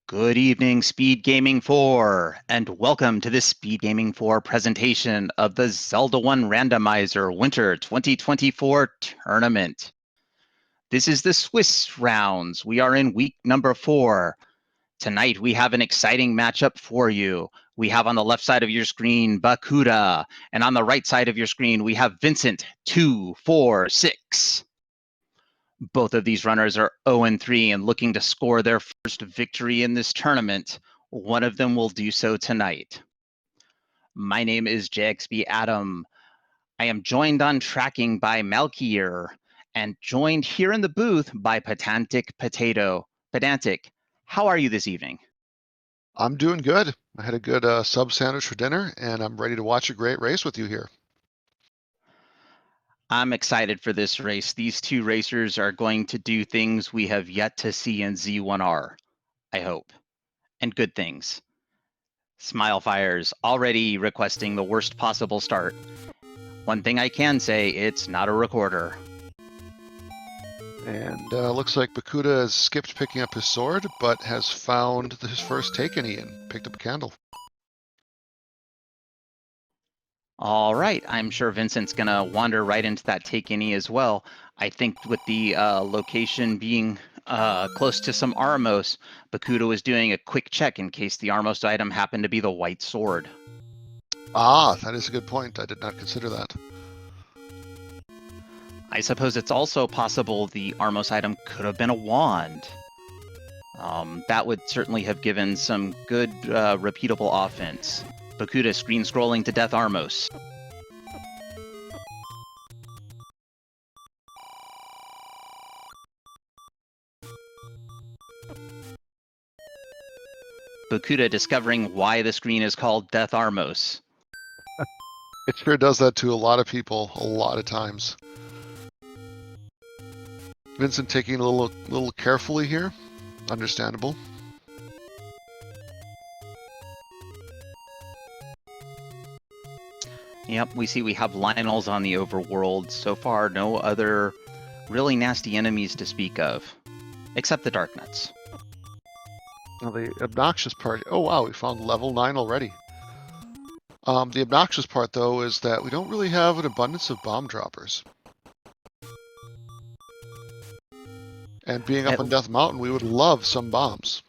Good evening, Speed Gaming 4, and welcome to this Speed Gaming 4 presentation of the Zelda 1 Randomizer Winter 2024 Tournament. This is the Swiss rounds. We are in week number 4. Tonight we have an exciting matchup for you. We have on the left side of your screen Bakudah, and on the right side of your screen we have Vincent 246. Both of these runners are 0-3 and looking to score their first victory in this tournament. One of them will do so tonight. My name is JXB Adam. I am joined on tracking by Malkier and joined here in the booth by Pedantic Potato. Pedantic, how are you this evening? I'm doing good. I had a good sub sandwich for dinner, and I'm ready to watch a great race with you here. I'm excited for this race. These two racers are going to do things we have yet to see in Z1R, I hope, and good things. Smile Fires already requesting the worst possible start. One thing I can say, it's not a recorder. And looks like Bakudah has skipped picking up his sword, but has found his first Takeney and picked up a candle. All right, I'm sure Vincent's gonna wander right into that Takeney as well. I think with the location being close to some Armos, Bakudah was doing a quick check in case the Armos item happened to be the white sword. Ah, that is a good point. I did not consider that. I suppose it's also possible the Armos item could have been a wand. That would certainly have given some good repeatable offense. Bakudah screen scrolling to death Armos. Bakudah discovering why the screen is called Death Armos. It sure does that to a lot of people a lot of times. Vincent taking it a little carefully here. Understandable. Yep, we have Lionels on the overworld. So far, no other really nasty enemies to speak of, except the Darknuts. Now the obnoxious part. Oh wow, we found level 9 already. The obnoxious part though is that we don't really have an abundance of bomb droppers. And being up on Death Mountain, we would love some bombs.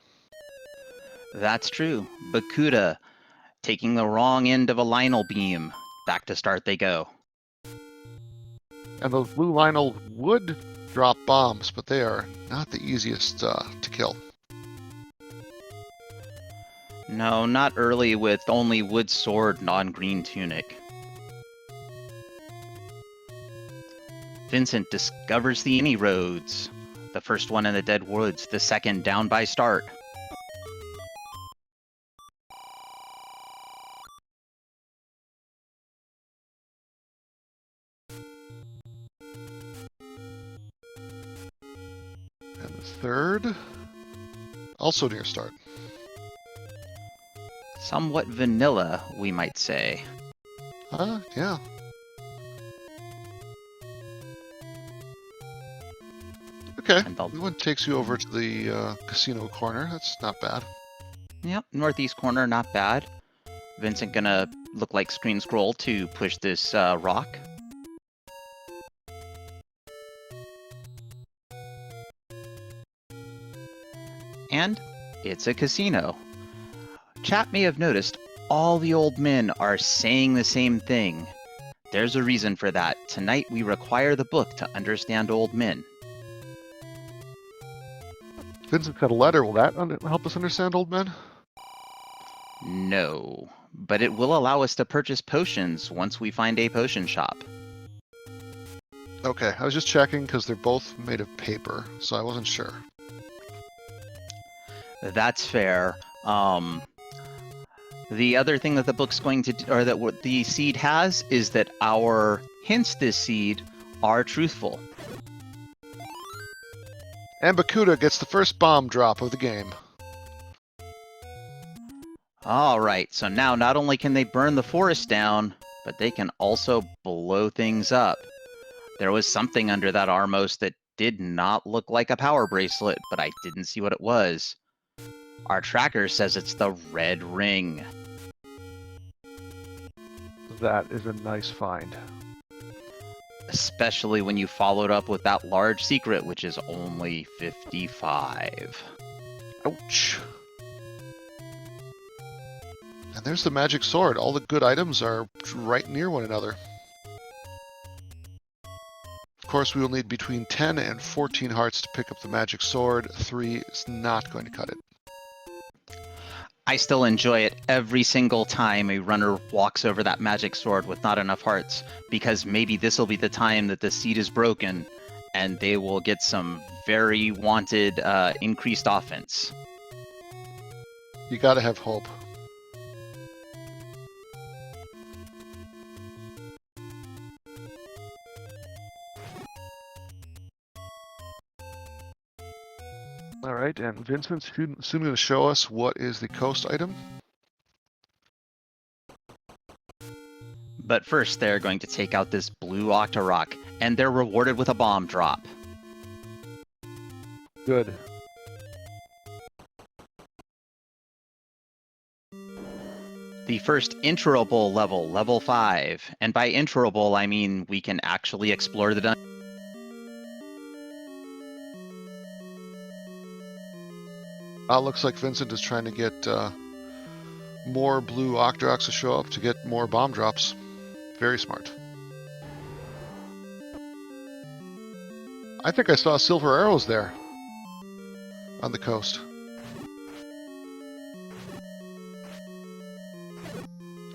That's true. Bakudah taking the wrong end of a Lionel beam. Back to start they go. And those blue Lionel would drop bombs, but they are not the easiest to kill. No, not early with only wood sword, non-green tunic. Vincent discovers the Any Roads. The first one in the Dead Woods, the second down by start. And the third, also near start. Somewhat vanilla, we might say. Yeah. Okay, that one takes you over to the casino corner. That's not bad. Yep, northeast corner, not bad. Vincent gonna look like screen scroll to push this rock. And it's a casino. Chat may have noticed all the old men are saying the same thing. There's a reason for that. Tonight we require the book to understand old men. Vincent got a letter. Will that help us understand old men? No, but it will allow us to purchase potions once we find a potion shop. Okay, I was just checking because they're both made of paper, so I wasn't sure. That's fair. The other thing that the book's going to do, or that what the seed has, is that our hints this seed are truthful. And Bakudah gets the first bomb drop of the game. All right, so now not only can they burn the forest down, but they can also blow things up. There was something under that Armos that did not look like a power bracelet, but I didn't see what it was. Our tracker says it's the red ring. That is a nice find. Especially when you followed up with that large secret, which is only 55. Ouch. And there's the magic sword. All the good items are right near one another. Of course, we will need between 10 and 14 hearts to pick up the magic sword. 3 is not going to cut it. I still enjoy it every single time a runner walks over that magic sword with not enough hearts, because maybe this will be the time that the seed is broken and they will get some very wanted increased offense. You gotta have hope. All right, and Vincent's soon going to show us what is the coast item. But first, they're going to take out this blue Octorok, and they're rewarded with a bomb drop. Good. The first introable level, level 5. And by introable, I mean we can actually explore the dungeon. Looks like Vincent is trying to get more blue Octoroks to show up to get more bomb drops. Very smart. I think I saw silver arrows there on the coast.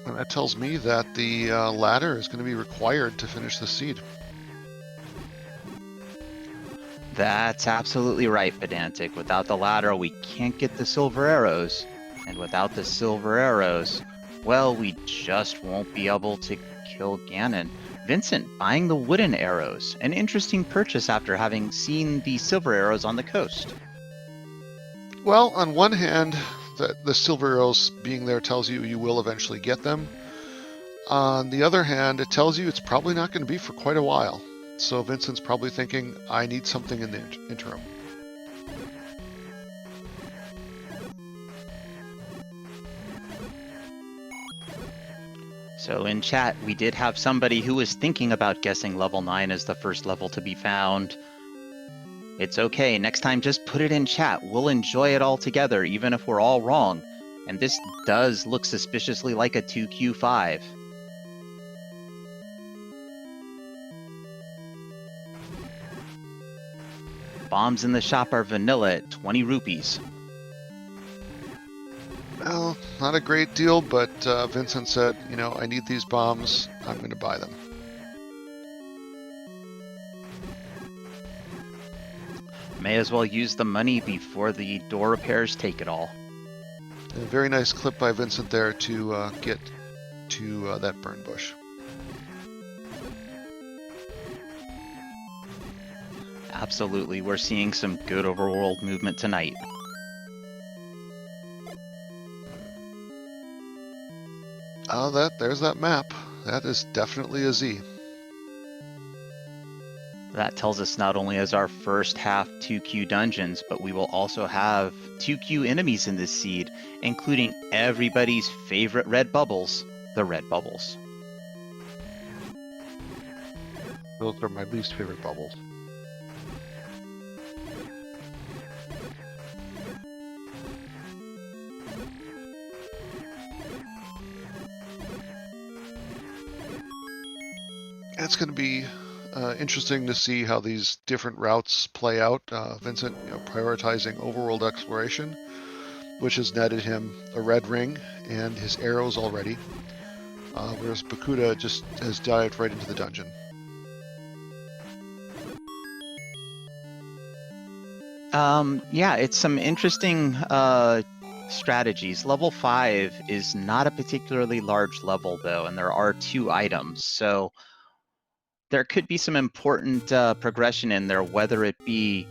And that tells me that the ladder is going to be required to finish the seed. That's absolutely right, Pedantic. Without the ladder, we can't get the silver arrows. And without the silver arrows, well, we just won't be able to kill Ganon. Vincent buying the wooden arrows. An interesting purchase after having seen the silver arrows on the coast. Well, on one hand, the silver arrows being there tells you you will eventually get them. On the other hand, it tells you it's probably not going to be for quite a while. So Vincent's probably thinking, I need something in the interim. So in chat, we did have somebody who was thinking about guessing level 9 as the first level to be found. It's okay, next time just put it in chat. We'll enjoy it all together, even if we're all wrong. And this does look suspiciously like a 2Q5. Bombs in the shop are vanilla at 20 rupees. Well, not a great deal, but Vincent said, you know, I need these bombs. I'm going to buy them. May as well use the money before the door repairs take it all. A very nice clip by Vincent there to get to that burn bush. Absolutely, we're seeing some good overworld movement tonight. Oh, there's that map. That is definitely a Z. That tells us not only as our first half 2Q dungeons, but we will also have 2Q enemies in this seed, including everybody's favorite red bubbles, the red bubbles. Those are my least favorite bubbles. It's going to be interesting to see how these different routes play out. Vincent, prioritizing overworld exploration, which has netted him a red ring and his arrows already, whereas Bakudah just has dived right into the dungeon. Yeah, it's some interesting strategies. Level 5 is not a particularly large level, though, and there are 2 items, so there could be some important progression in there, whether it be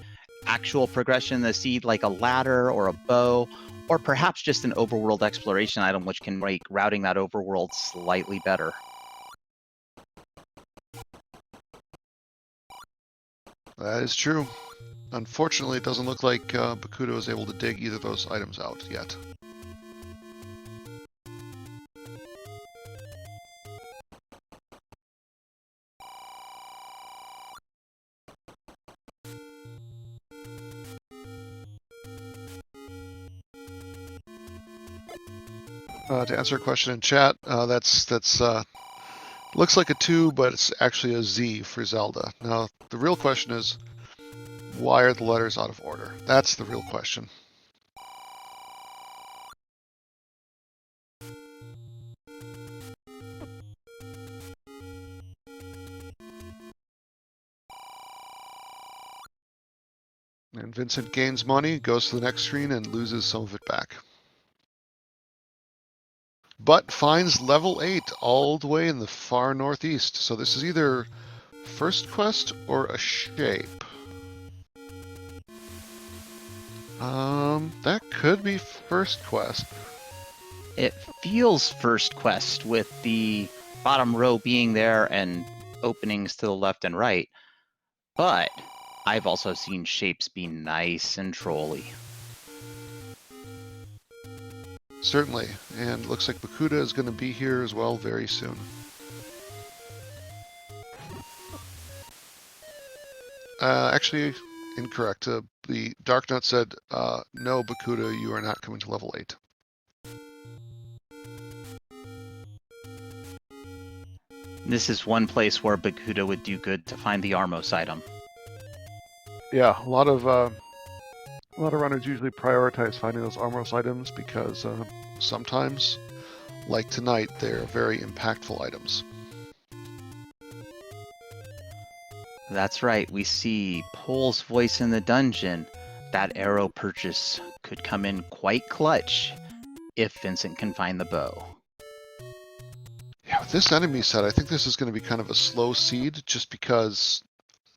actual progression in the seed like a ladder or a bow, or perhaps just an overworld exploration item which can make routing that overworld slightly better. That is true. Unfortunately, it doesn't look like Bakudah was able to dig either of those items out yet. To answer a question in chat, that's looks like a 2, but it's actually a Z for Zelda. Now, the real question is, why are the letters out of order? That's the real question. And Vincent gains money, goes to the next screen, and loses some of it back. But finds level 8 all the way in the far northeast. So this is either first quest or a shape. That could be first quest. It feels first quest with the bottom row being there and openings to the left and right. But I've also seen shapes be nice and trolly. Certainly, and looks like Bakudah is going to be here as well very soon. Actually, incorrect. The Dark Nut said, no, Bakudah, you are not coming to level 8. This is one place where Bakudah would do good to find the Armos item. Yeah, a lot of runners usually prioritize finding those Armos items because sometimes, like tonight, they're very impactful items. That's right, we see Pole's voice in the dungeon. That arrow purchase could come in quite clutch if Vincent can find the bow. Yeah, with this enemy set, I think this is going to be kind of a slow seed just because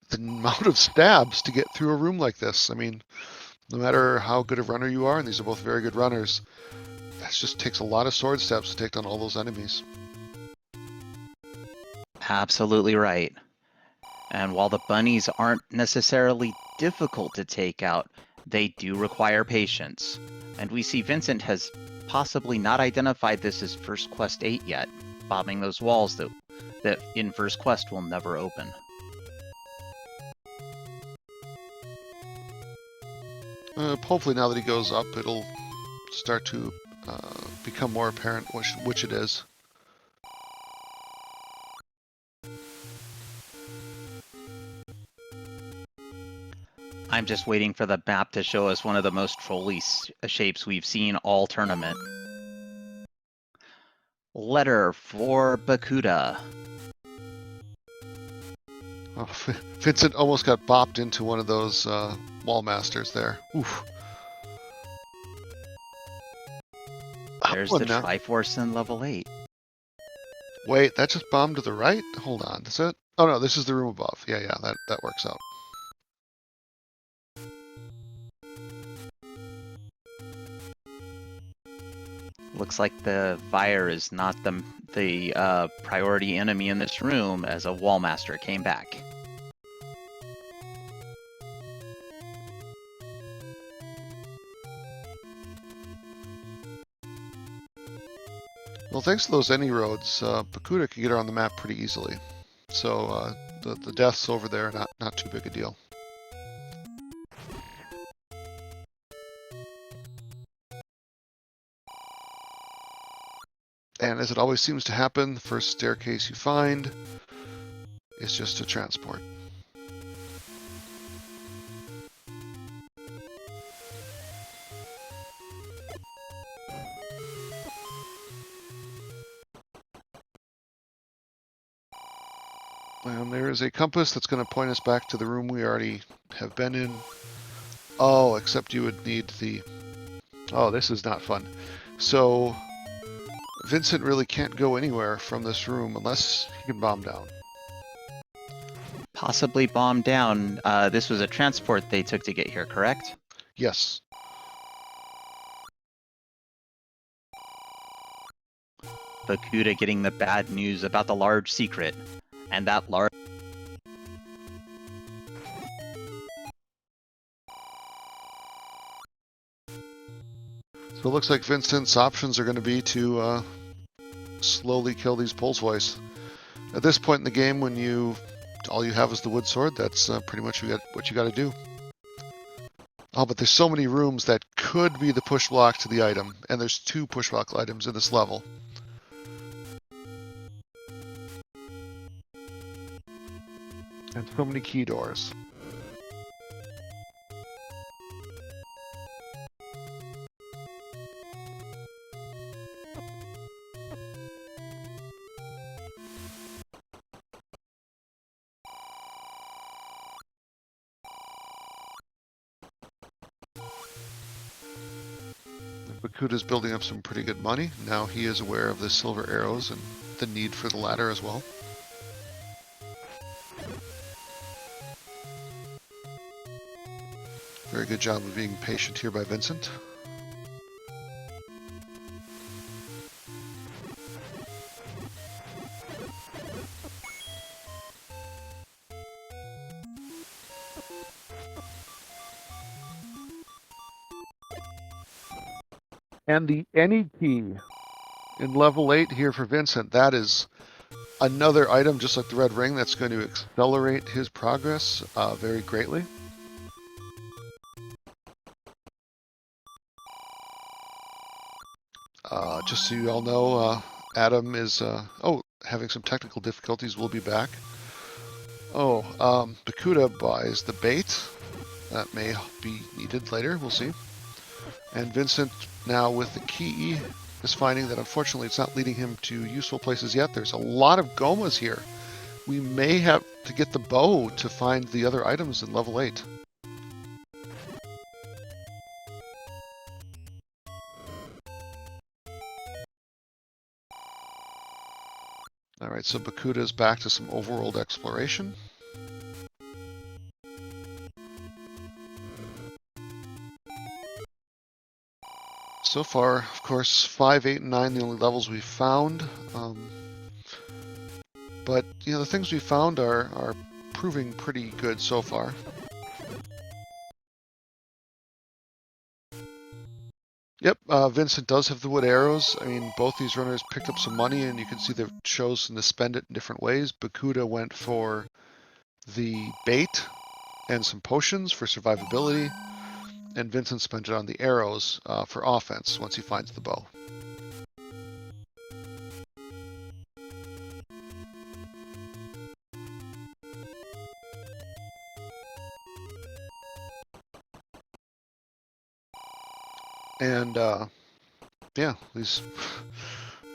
the amount of stabs to get through a room like this. I mean, no matter how good a runner you are, and these are both very good runners, that just takes a lot of sword stabs to take down all those enemies. Absolutely right. And while the bunnies aren't necessarily difficult to take out, they do require patience. And we see Vincent has possibly not identified this as First Quest 8 yet, bombing those walls that in First Quest will never open. Hopefully now that he goes up, it'll start to become more apparent which it is. I'm just waiting for the map to show us one of the most trolly shapes we've seen all tournament. Letter for Bakudah. Oh, Vincent almost got bopped into one of those wall masters there. Oof. There's the Triforce in level 8. Wait, that just bombed to the right? Hold on, is it? Oh no, this is the room above. Yeah, that works out. Looks like the Fire is not the priority enemy in this room, as a Wallmaster came back. Well, thanks to those any roads, Bakudah can get around the map pretty easily. So the deaths over there are not too big a deal. And as it always seems to happen, the first staircase you find is just a transport. And there is a compass that's going to point us back to the room we already have been in. Oh, except you would need the... Oh, this is not fun. So Vincent really can't go anywhere from this room unless he can bomb down. Possibly bomb down. This was a transport they took to get here, correct? Yes. Bakudah getting the bad news about the large secret. And that large So it looks like Vincent's options are going to be to slowly kill these Polesvoice. At this point in the game, when all you have is the wood sword, that's pretty much what you got to do. Oh, but there's so many rooms that could be the push block to the item, and there's 2 push block items in this level. And so many key doors. Bakudah's building up some pretty good money. Now he is aware of the silver arrows and the need for the ladder as well. Very good job of being patient here by Vincent. And the any key in level 8 here for Vincent, that is another item just like the red ring that's going to accelerate his progress very greatly. Just so you all know, Adam is having some technical difficulties. We'll be back. Bakudah buys the bait. That may be needed later. We'll see. And Vincent, now with the key, is finding that unfortunately it's not leading him to useful places yet. There's a lot of Gomas here. We may have to get the bow to find the other items in level 8. Alright, so Bakudah is back to some overworld exploration. So far, of course, 5, 8, and 9 the only levels we've found. But, you know, the things we found are proving pretty good so far. Yep, Vincent does have the wood arrows. I mean, both these runners picked up some money, and you can see they've chosen to spend it in different ways. Bakudah went for the bait and some potions for survivability, and Vincent spent it on the arrows for offense once he finds the bow. And yeah, these.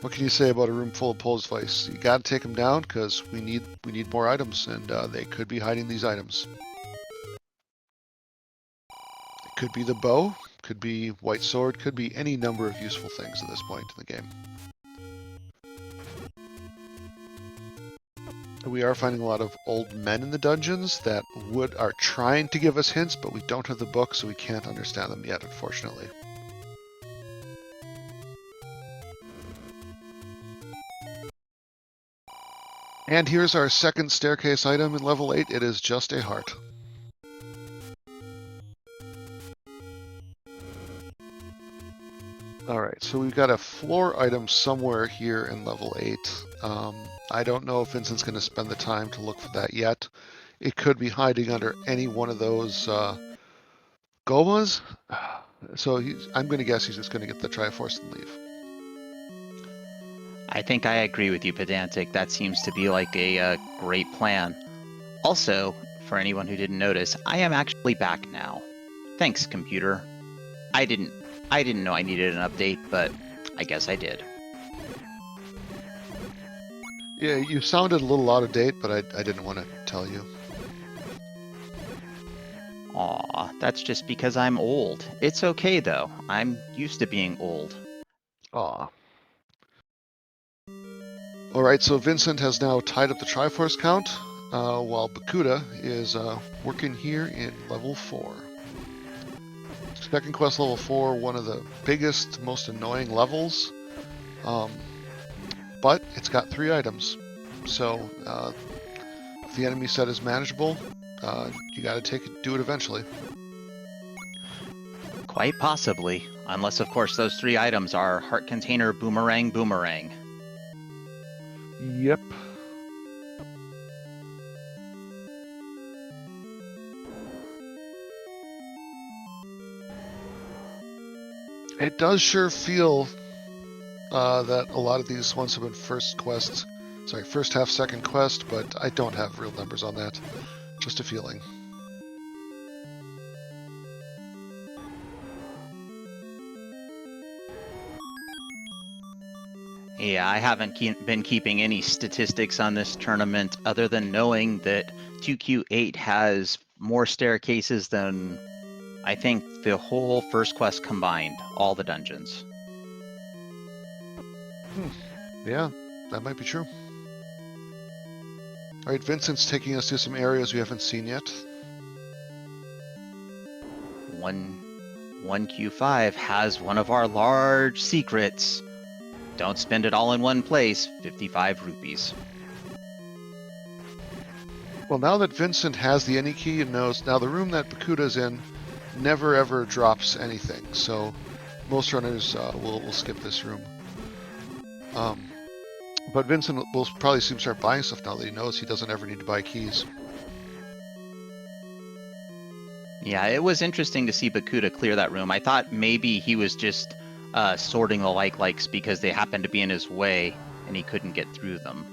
What can you say about a room full of Polesvoice? You got to take them down because we need more items, and they could be hiding these items. It could be the bow, could be white sword, could be any number of useful things at this point in the game. We are finding a lot of old men in the dungeons that are trying to give us hints, but we don't have the book, so we can't understand them yet, unfortunately. And here's our second staircase item in level 8. It is just a heart. Alright, so we've got a floor item somewhere here in level 8. I don't know if Vincent's going to spend the time to look for that yet. It could be hiding under any one of those Gomas. So I'm going to guess he's just going to get the Triforce and leave. I think I agree with you, Pedantic. That seems to be like a great plan. Also, for anyone who didn't notice, I am actually back now. Thanks, computer. I didn't know I needed an update, but I guess I did. Yeah, you sounded a little out of date, but I didn't want to tell you. Aw, that's just because I'm old. It's okay, though. I'm used to being old. Aw. Alright, so Vincent has now tied up the Triforce count, while Bakudah is working here in level 4. Second quest level 4, one of the biggest, most annoying levels. But it's got 3 items. So if the enemy set is manageable, you gotta do it eventually. Quite possibly, unless of course those 3 items are heart container, boomerang, boomerang. Yep. It does sure feel that a lot of these ones have been first half, second quest, but I don't have real numbers on that. Just a feeling. Yeah, I haven't been keeping any statistics on this tournament other than knowing that 2Q8 has more staircases than I think the whole first quest combined, all the dungeons. Yeah, that might be true. All right, Vincent's taking us to some areas we haven't seen yet. 1Q5 has one of our large secrets. Don't spend it all in one place, 55 rupees. Well, now that Vincent has the any key and knows, now the room that Bakudah's in never ever drops anything, so most runners will skip this room. But Vincent will probably soon start buying stuff now that he knows he doesn't ever need to buy keys. Yeah, it was interesting to see Bakudah clear that room. I thought maybe he was just sorting the likes because they happened to be in his way and he couldn't get through them.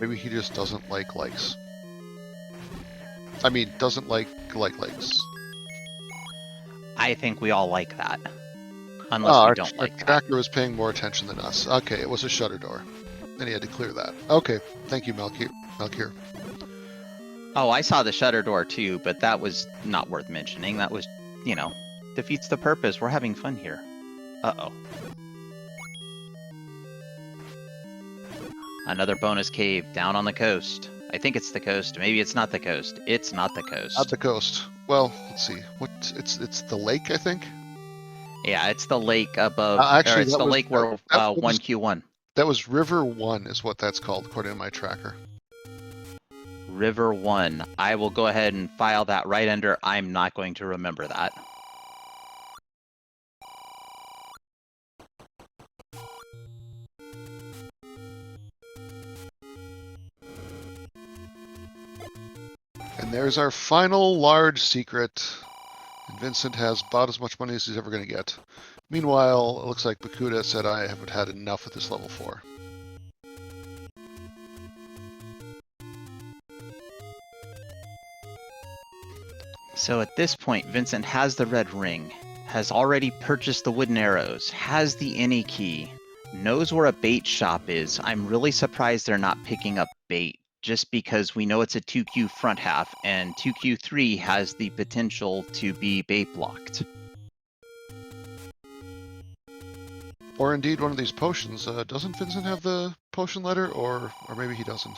Maybe he just doesn't like likes. I mean, doesn't like likes. I think we all like that. Unless we don't like our that. tracker was paying more attention than us. Okay, it was a shutter door. And he had to clear that. Okay, thank you, Malkir. Oh, I saw the shutter door too, but that was not worth mentioning. That was, defeats the purpose. We're having fun here. Uh-oh. Another bonus cave down on the coast. I think it's the coast. Maybe it's not the coast. It's not the coast. Not the coast. Well, let's see. It's the lake, I think? Yeah, it's the lake above. Actually, it's the lake where 1Q1. That was River 1 is what that's called, according to my tracker. River 1. I will go ahead and file that right under. I'm not going to remember that. And there's our final large secret. And Vincent has about as much money as he's ever going to get. Meanwhile, it looks like Bakudah said I haven't had enough at this level 4. So at this point, Vincent has the red ring, has already purchased the wooden arrows, has the any key, knows where a bait shop is. I'm really surprised they're not picking up bait, just because we know it's a 2Q front half, and 2Q3 has the potential to be bait blocked. Or indeed one of these potions. Doesn't Vincent have the potion letter, or maybe he doesn't?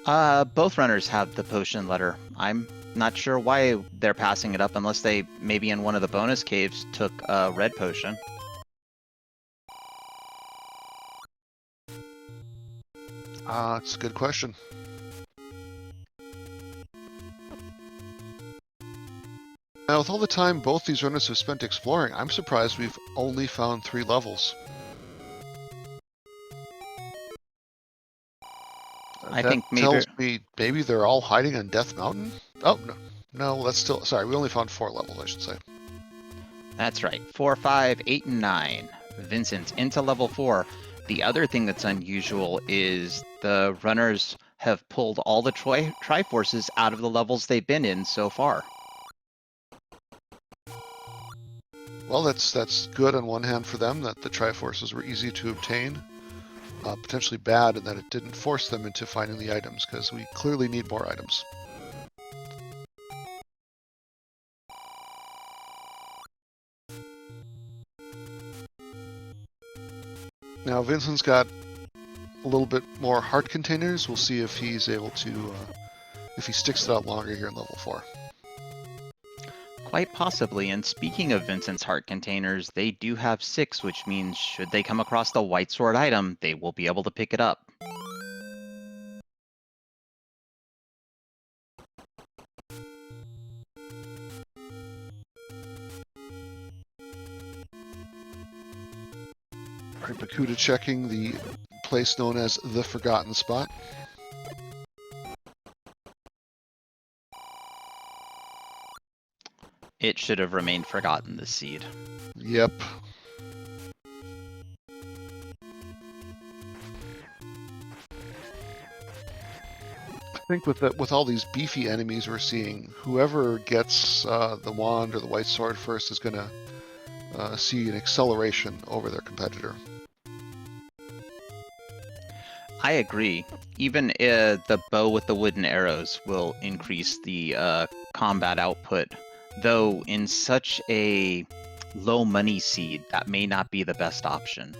Both runners have the potion letter. I'm not sure why they're passing it up unless they maybe in one of the bonus caves took a red potion. It's a good question. Now, with all the time both these runners have spent exploring, I'm surprised we've only found 3 levels. I think tells me maybe they're all hiding on Death Mountain? Oh, no, that's still... Sorry, we only found 4 levels, I should say. That's right. 4, 5, 8, and 9. Vincent into level 4. The other thing that's unusual is the runners have pulled all the Triforces out of the levels they've been in so far. Well, that's good on one hand for them, that the Triforces were easy to obtain. Potentially bad in that it didn't force them into finding the items, because we clearly need more items. Now Vincent's got a little bit more heart containers. We'll see if he's able to, if he sticks it out longer here in level 4. Quite possibly, and speaking of Vincent's heart containers, they do have 6, which means should they come across the white sword item, they will be able to pick it up. Alright, Bakudah checking the place known as the Forgotten Spot. It should have remained forgotten, this seed. Yep. I think with all these beefy enemies we're seeing, whoever gets the wand or the white sword first is going to see an acceleration over their competitor. I agree. Even the bow with the wooden arrows will increase the combat output, though in such a low money seed, that may not be the best option.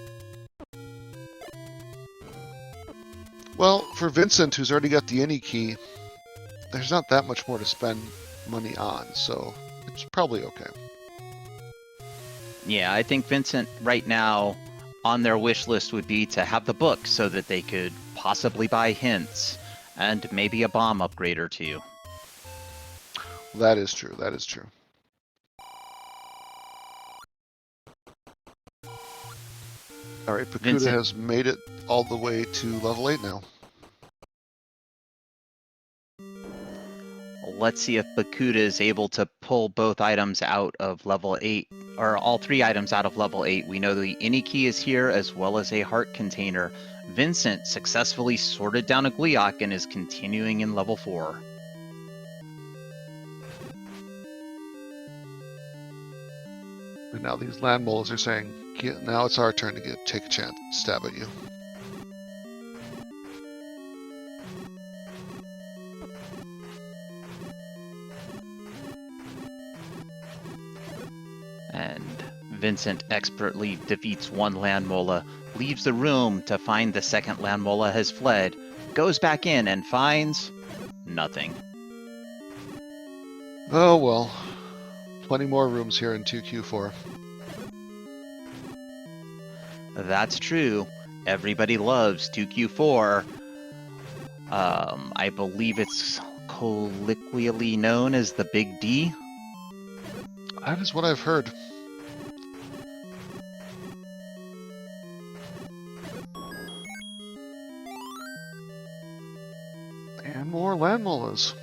Well, for Vincent, who's already got the any key, there's not that much more to spend money on, so it's probably okay. Yeah, I think Vincent right now on their wish list would be to have the book so that they could possibly buy hints and maybe a bomb upgrade or two. That is true. That is true. All right, Bakudah Vincent has made it all the way to level 8 now. Let's see if Bakudah is able to pull both items out of level 8, or all 3 items out of level 8. We know the any key is here as well as a heart container. Vincent successfully sorted down a Gleeok and is continuing in level 4. And now these land moles are saying, now it's our turn to take a chance, stab at you. And Vincent expertly defeats one land mola, leaves the room to find the second land mola has fled, goes back in and finds nothing. Oh well, plenty more rooms here in 2Q4. That's true. Everybody loves 2Q4. I believe it's colloquially known as the Big D. That is what I've heard. And more land molas.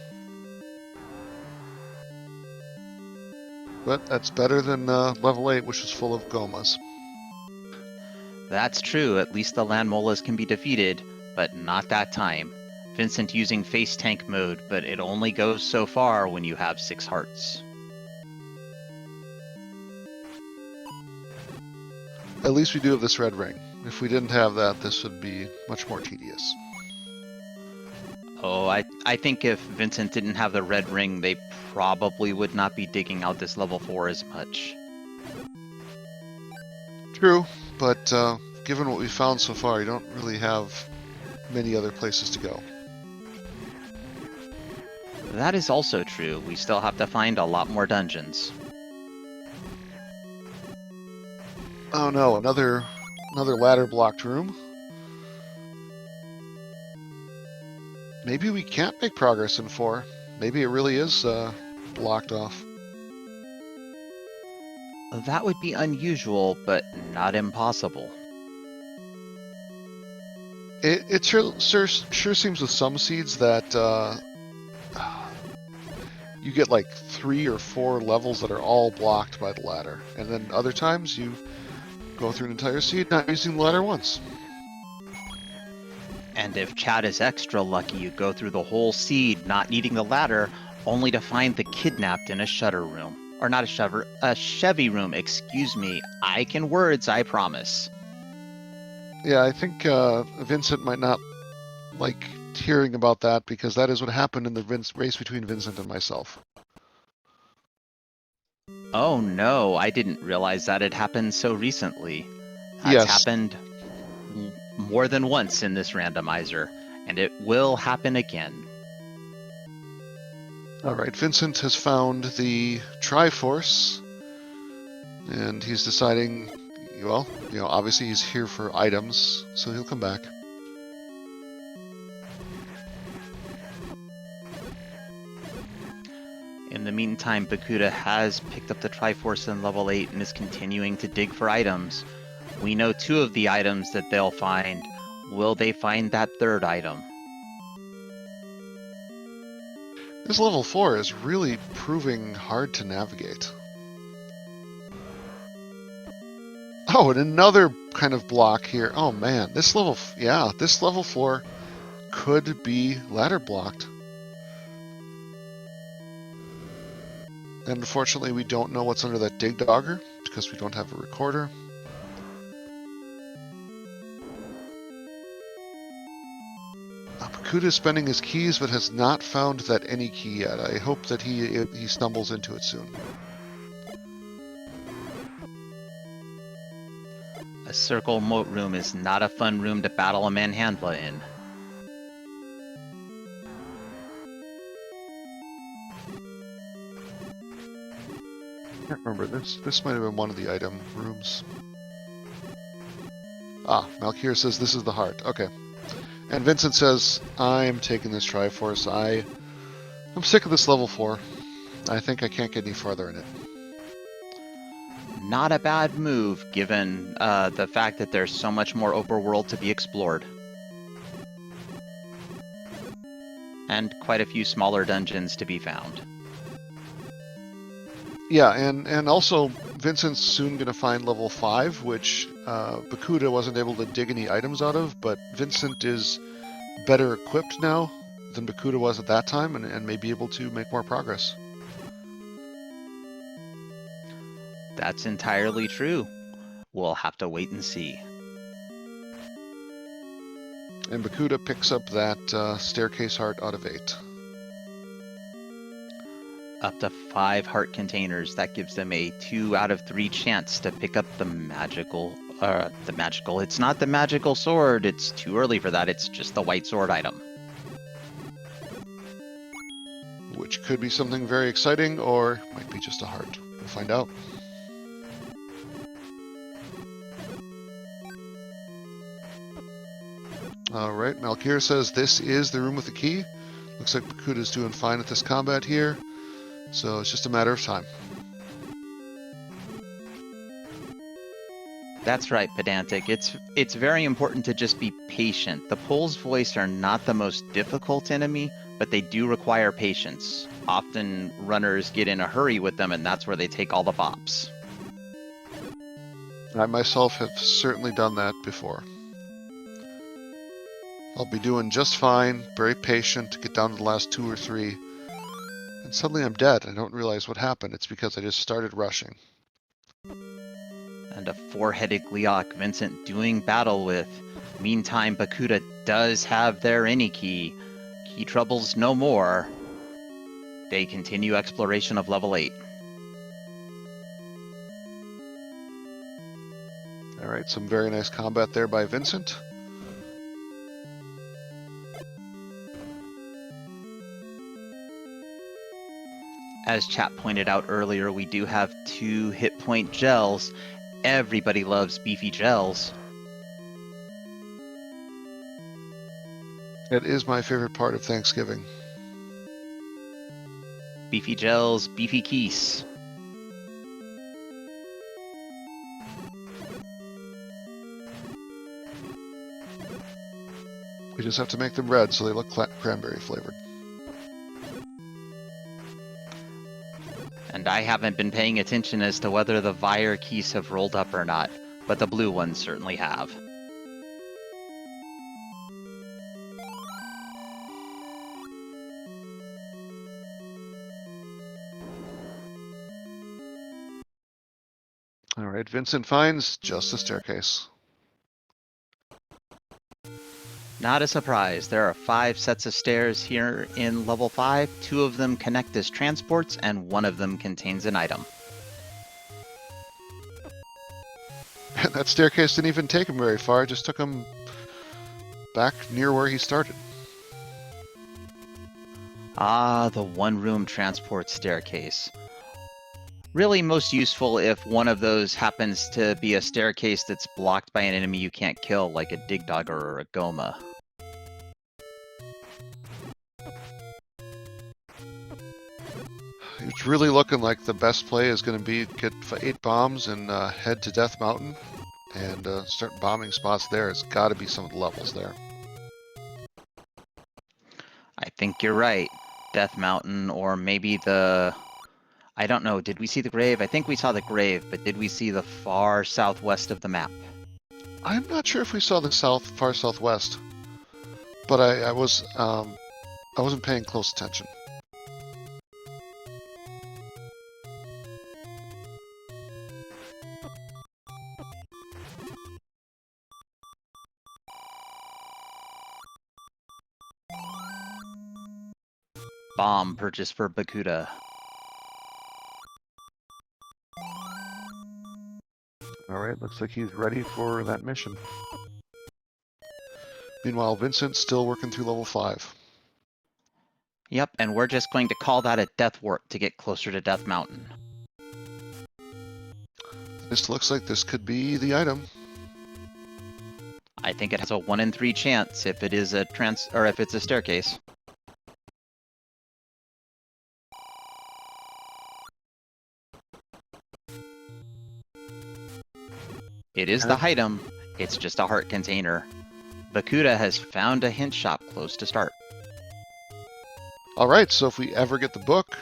But that's better than level 8, which is full of gomas. That's true. At least the land molas can be defeated, but not that time. Vincent using face tank mode, but it only goes so far when you have 6 hearts. At least we do have this red ring. If we didn't have that, this would be much more tedious. Oh, I think if Vincent didn't have the red ring, they probably would not be digging out this level 4 as much. True, but given what we found so far, you don't really have many other places to go. That is also true. We still have to find a lot more dungeons. Oh no, another ladder blocked room. Maybe we can't make progress in 4. Maybe it really is blocked off. That would be unusual, but not impossible. It sure seems with some seeds that you get like 3 or 4 levels that are all blocked by the ladder, and then other times you go through an entire seed not using the ladder once. And if Chad is extra lucky, you go through the whole seed not needing the ladder, only to find the kidnapped in a shutter room. Or not a shutter, a Chevy room, excuse me. I can words, I promise. Yeah, I think Vincent might not like hearing about that, because that is what happened in the race between Vincent and myself. Oh no, I didn't realize that had happened so recently. That's Yes. happened more than once in this randomizer, and it will happen again. Alright, Vincent has found the Triforce, and he's deciding, well, obviously he's here for items, so he'll come back. In the meantime, Bakudah has picked up the Triforce in level 8 and is continuing to dig for items. We know 2 of the items that they'll find. Will they find that 3rd item? This level 4 is really proving hard to navigate. Oh, and another kind of block here. Oh man, this level 4 could be ladder blocked. And unfortunately, we don't know what's under that dig dogger because we don't have a recorder. Bakudah is spending his keys, but has not found that any key yet. I hope that he stumbles into it soon. A circle moat room is not a fun room to battle a Manhandla in. I can't remember. This might have been one of the item rooms. Ah, Malkir says this is the heart. Okay. And Vincent says, I'm taking this Triforce. I'm sick of this level 4. I think I can't get any farther in it. Not a bad move, given the fact that there's so much more overworld to be explored. And quite a few smaller dungeons to be found. Yeah, and also Vincent's soon going to find level 5, which Bakudah wasn't able to dig any items out of, but Vincent is better equipped now than Bakudah was at that time, and may be able to make more progress. That's entirely true. We'll have to wait and see. And Bakudah picks up that staircase heart out of 8. Up to 5 heart containers. That gives them a 2 out of 3 chance to pick up the magical. It's not the magical sword. It's too early for that. It's just the white sword item. Which could be something very exciting, or might be just a heart. We'll find out. Alright, Malkir says this is the room with the key. Looks like Bakudah's doing fine at this combat here. So it's just a matter of time. That's right, Pedantic. It's very important to just be patient. The Pole's Voice are not the most difficult enemy, but they do require patience. Often runners get in a hurry with them, and that's where they take all the bops. I myself have certainly done that before. I'll be doing just fine, very patient, get down to the last 2 or 3. And suddenly I'm dead. I don't realize what happened. It's because I just started rushing. And a 4-headed Gleeok Vincent doing battle with. Meantime, Bakudah does have their any key. Key troubles no more. They continue exploration of level 8. Alright, some very nice combat there by Vincent. As chat pointed out earlier, we do have 2 hit point gels. Everybody loves beefy gels. It is my favorite part of Thanksgiving. Beefy gels, beefy keys. We just have to make them red so they look cranberry flavored. And I haven't been paying attention as to whether the Vire keys have rolled up or not, but the blue ones certainly have. Alright, Vincent finds just a staircase. Not a surprise. There are 5 sets of stairs here in level 5. 2 of them connect as transports, and 1 of them contains an item. And that staircase didn't even take him very far. It just took him back near where he started. Ah, the one-room transport staircase. Really most useful if one of those happens to be a staircase that's blocked by an enemy you can't kill, like a Digdogger or a Goma. It's really looking like the best play is going to be get 8 bombs and head to Death Mountain and start bombing spots there. It's got to be some of the levels there. I think you're right. Death Mountain, or maybe the... I don't know, did we see the grave? I think we saw the grave, but did we see the far southwest of the map? I'm not sure if we saw the far southwest, but I wasn't paying close attention. Bomb purchased for Bakudah. Alright, looks like he's ready for that mission. Meanwhile, Vincent's still working through level 5. Yep, and we're just going to call that a death warp to get closer to Death Mountain. This looks like this could be the item. I think it has a 1 in 3 chance if it is a if it's a staircase. It is the item, it's just a heart container. Bakudah has found a hint shop close to start. Alright, so if we ever get the book,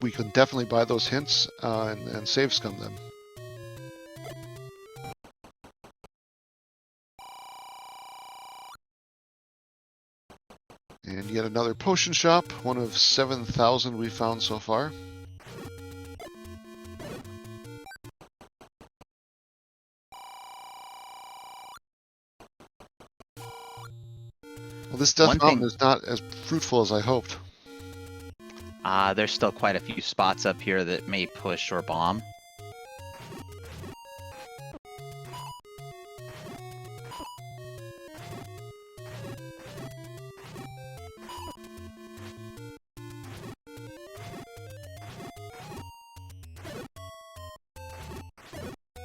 we can definitely buy those hints and save scum them. And yet another potion shop, one of 7,000 we found so far. Well, this Death Mountain is not as fruitful as I hoped. There's still quite a few spots up here that may push or bomb.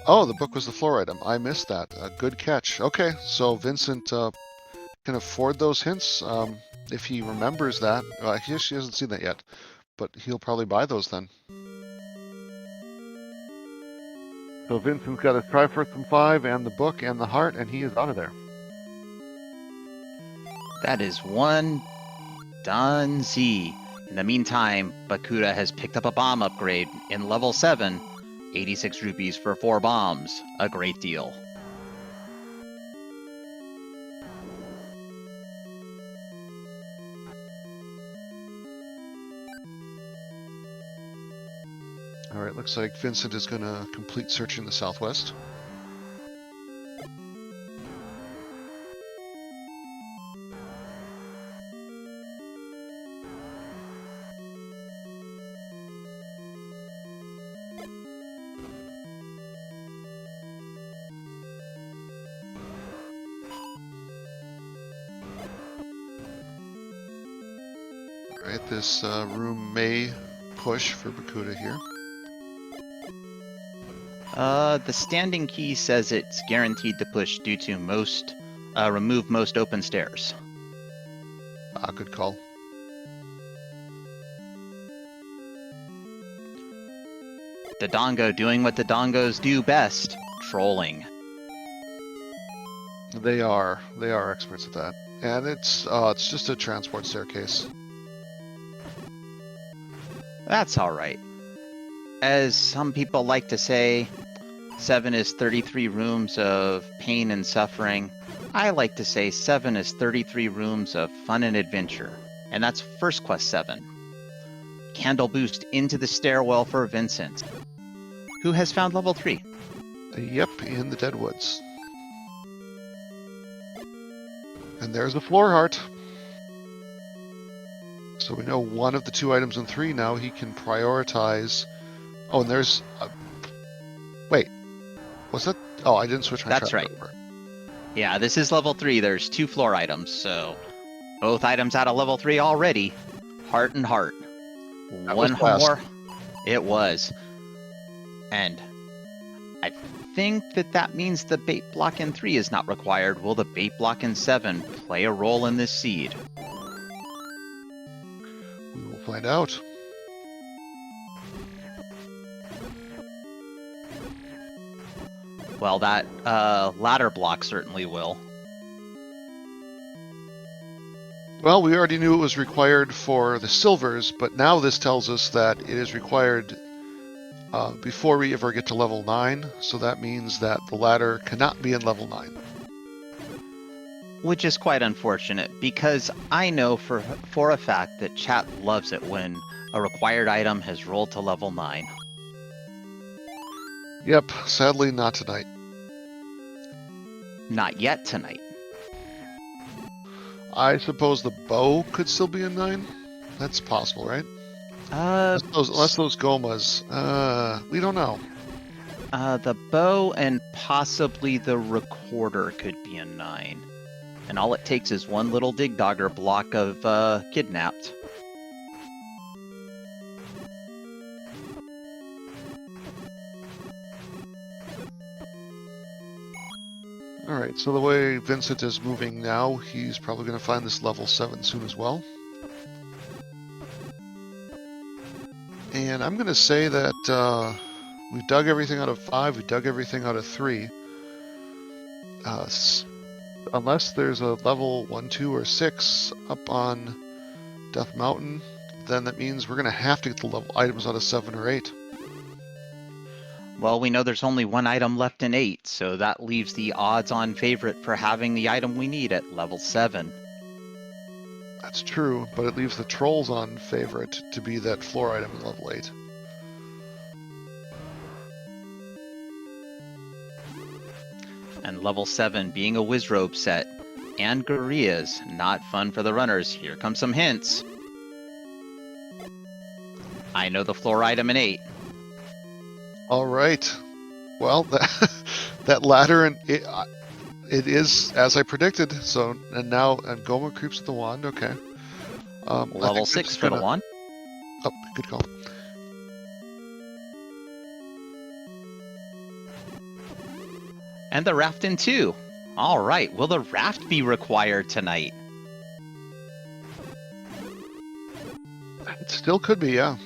Oh, the book was the floor item. I missed that. Good catch. Okay, so Vincent can afford those hints if he remembers that. Well, I guess he hasn't seen that yet, but he'll probably buy those then. So Vincent's got his Triforce and 5 and the book and the heart, and he is out of there. That is one done Z. In the meantime, Bakudah has picked up a bomb upgrade in level 7. 86 rupees for 4 bombs. A great deal. Alright, looks like Vincent is going to complete searching the southwest. Alright, this room may push for Bakudah here. The standing key says it's guaranteed to push due to remove most open stairs. Good call. Dodongo doing what Dodongos do best, trolling. They are experts at that. And it's just a transport staircase. That's alright. As some people like to say, 7 is 33 rooms of pain and suffering. I like to say 7 is 33 rooms of fun and adventure. And that's First Quest 7. Candle boost into the stairwell for Vincent, who has found level 3. Yep, in the Deadwoods. And there's the floor heart. So we know one of the 2 items in 3 now he can prioritize. Oh, and there's... wait. Was that... Oh, I didn't switch my That's right. over. Yeah, this is level 3. There's 2 floor items, so... both items out of level 3 already. Heart and heart. That One was fast. more. It was. And... I think that means the bait block in 3 is not required. Will the bait block in 7 play a role in this seed? We will find out. Well, that ladder block certainly will. Well, we already knew it was required for the silvers, but now this tells us that it is required before we ever get to level 9, so that means that the ladder cannot be in level 9. Which is quite unfortunate, because I know for a fact that chat loves it when a required item has rolled to level 9. Yep, sadly not tonight. Not yet tonight. I suppose the bow could still be in 9? That's possible, right? Unless those gomas. We don't know. The bow and possibly the recorder could be in 9. And all it takes is one little dig dogger block of kidnapped. Alright, so the way Vincent is moving now, he's probably going to find this level 7 soon as well. And I'm going to say that we dug everything out of 5, we dug everything out of 3. Unless there's a level 1, 2, or 6 up on Death Mountain, then that means we're going to have to get the level items out of 7 or 8. Well, we know there's only one item left in 8, so that leaves the odds-on favorite for having the item we need at level 7. That's true, but it leaves the trolls on favorite to be that floor item in level 8. And level 7 being a Wizrobe set, and Gorillas, not fun for the runners. Here come some hints. I know the floor item in 8. Alright. Well, that ladder, and it is as I predicted. So, and now, and Goma creeps with the wand, okay. Level 6 for the wand. Oh, good call. And the raft in 2. All right, will the raft be required tonight? It still could be, yeah.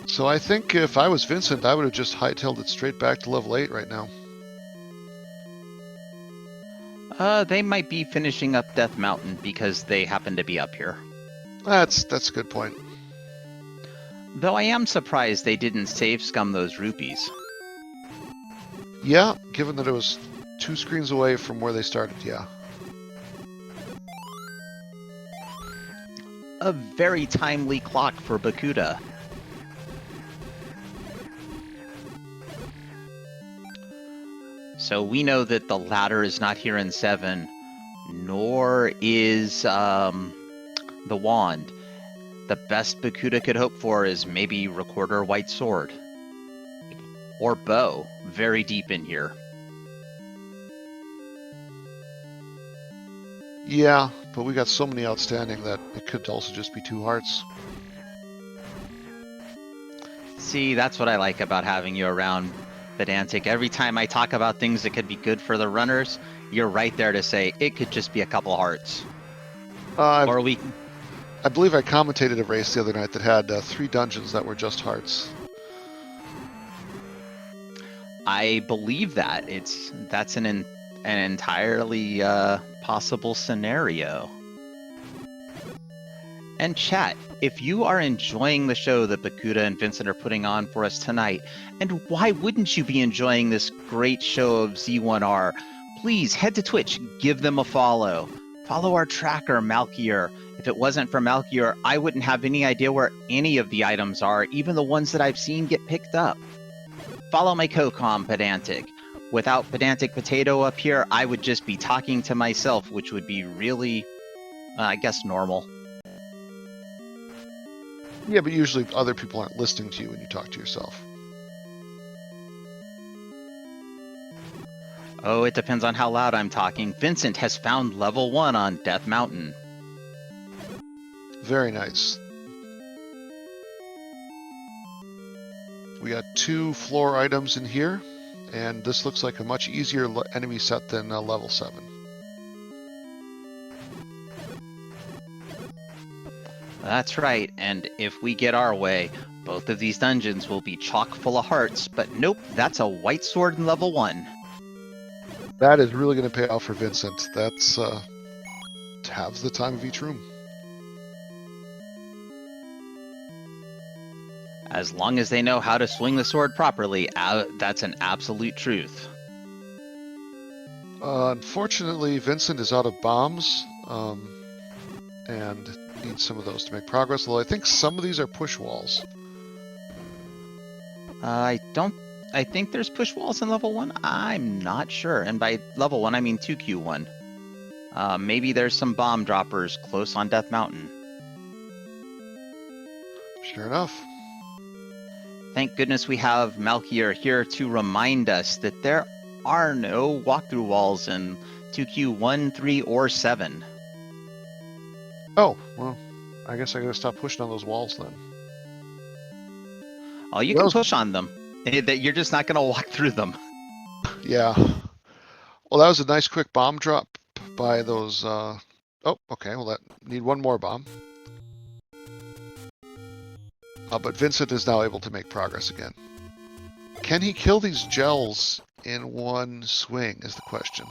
So I think if I was Vincent, I would have just hightailed it straight back to level 8 right now. They might be finishing up Death Mountain because they happen to be up here. That's a good point. Though I am surprised they didn't save scum those rupees. Yeah, given that it was 2 screens away from where they started, yeah. A very timely clock for Bakudah. So we know that the ladder is not here in 7, nor is the wand. The best Bakudah could hope for is maybe Recorder White Sword. Or bow, very deep in here. Yeah, but we got so many outstanding that it could also just be 2 hearts. See, that's what I like about having you around, Pedantic. Every time I talk about things that could be good for the runners, you're right there to say it could just be a couple hearts. I believe I commentated a race the other night that had 3 dungeons that were just hearts. I believe that. That's an entirely possible scenario. And chat, if you are enjoying the show that Bakudah and Vincent are putting on for us tonight, and why wouldn't you be enjoying this great show of Z1R, please head to Twitch, give them a follow. Follow our tracker, Malkier. If it wasn't for Malkier, I wouldn't have any idea where any of the items are, even the ones that I've seen get picked up. Follow my co-com, Pedantic. Without Pedantic Potato up here, I would just be talking to myself, which would be really, I guess, normal. Yeah, but usually other people aren't listening to you when you talk to yourself. Oh, it depends on how loud I'm talking. Vincent has found level 1 on Death Mountain. Very nice. We got 2 floor items in here, and this looks like a much easier enemy set than level 7. That's right, and if we get our way, Both of these dungeons will be chock full of hearts, but nope, that's a white sword in level 1. That is really going to pay off for Vincent. That's halves the time of each room. As long as they know how to swing the sword properly, that's an absolute truth. Unfortunately, Vincent is out of bombs, and needs some of those to make progress, although I think some of these are push walls. I think there's push walls in level 1. I'm not sure. And by level 1, I mean 2Q1. Maybe there's some bomb droppers close on Death Mountain. Sure enough. Thank goodness we have Malkier here to remind us that there are no walkthrough walls in 2Q1, 3, or 7. Oh, well, I guess I gotta stop pushing on those walls then. Oh, you can push on them. You're just not going to walk through them. Yeah. Well, that was a nice quick bomb drop by those, oh, okay, well, that need one more bomb. But Vincent is now able to make progress again. Can he kill these gels in one swing is the question.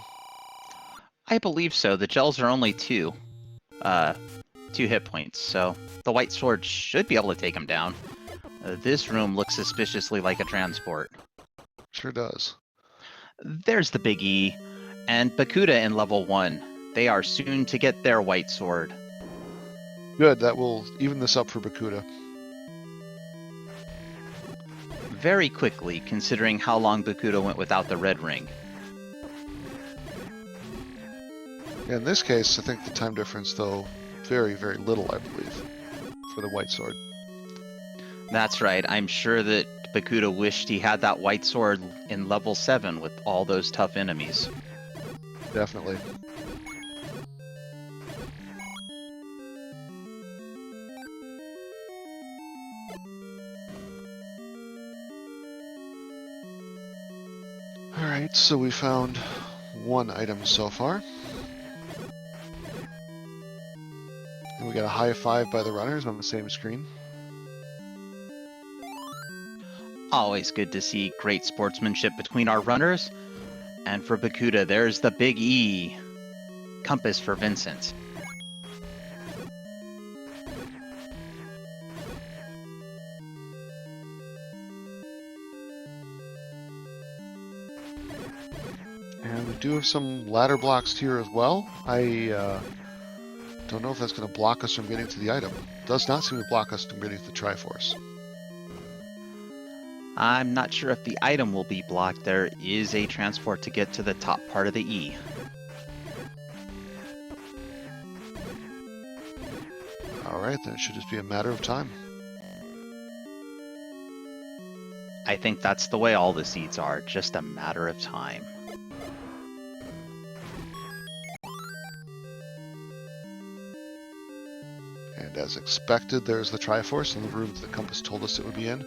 I believe so. The gels are only 2 hit points, so the white sword should be able to take him down. This room looks suspiciously like a transport. Sure does. There's the Big E, and Bakudah in level 1. They are soon to get their white sword. Good, that will even this up for Bakudah. Very quickly, considering how long Bakudah went without the red ring. Yeah, in this case, I think the time difference, though, very, very little, I believe, for the white sword. That's right. I'm sure that Bakudah wished he had that white sword in level 7 with all those tough enemies. Definitely. Alright, so we found one item so far. And we got a high five by the runners on the same screen. Always good to see great sportsmanship between our runners. And for Bakudah, there's the Big E. Compass for Vincent. And we do have some ladder blocks here as well. I don't know if that's going to block us from getting to the item. It does not seem to block us from getting to the Triforce. I'm not sure if the item will be blocked. There is a transport to get to the top part of the E. Alright, then it should just be a matter of time. I think that's the way all the seeds are, just a matter of time. And as expected, there's the Triforce in the room that the compass told us it would be in.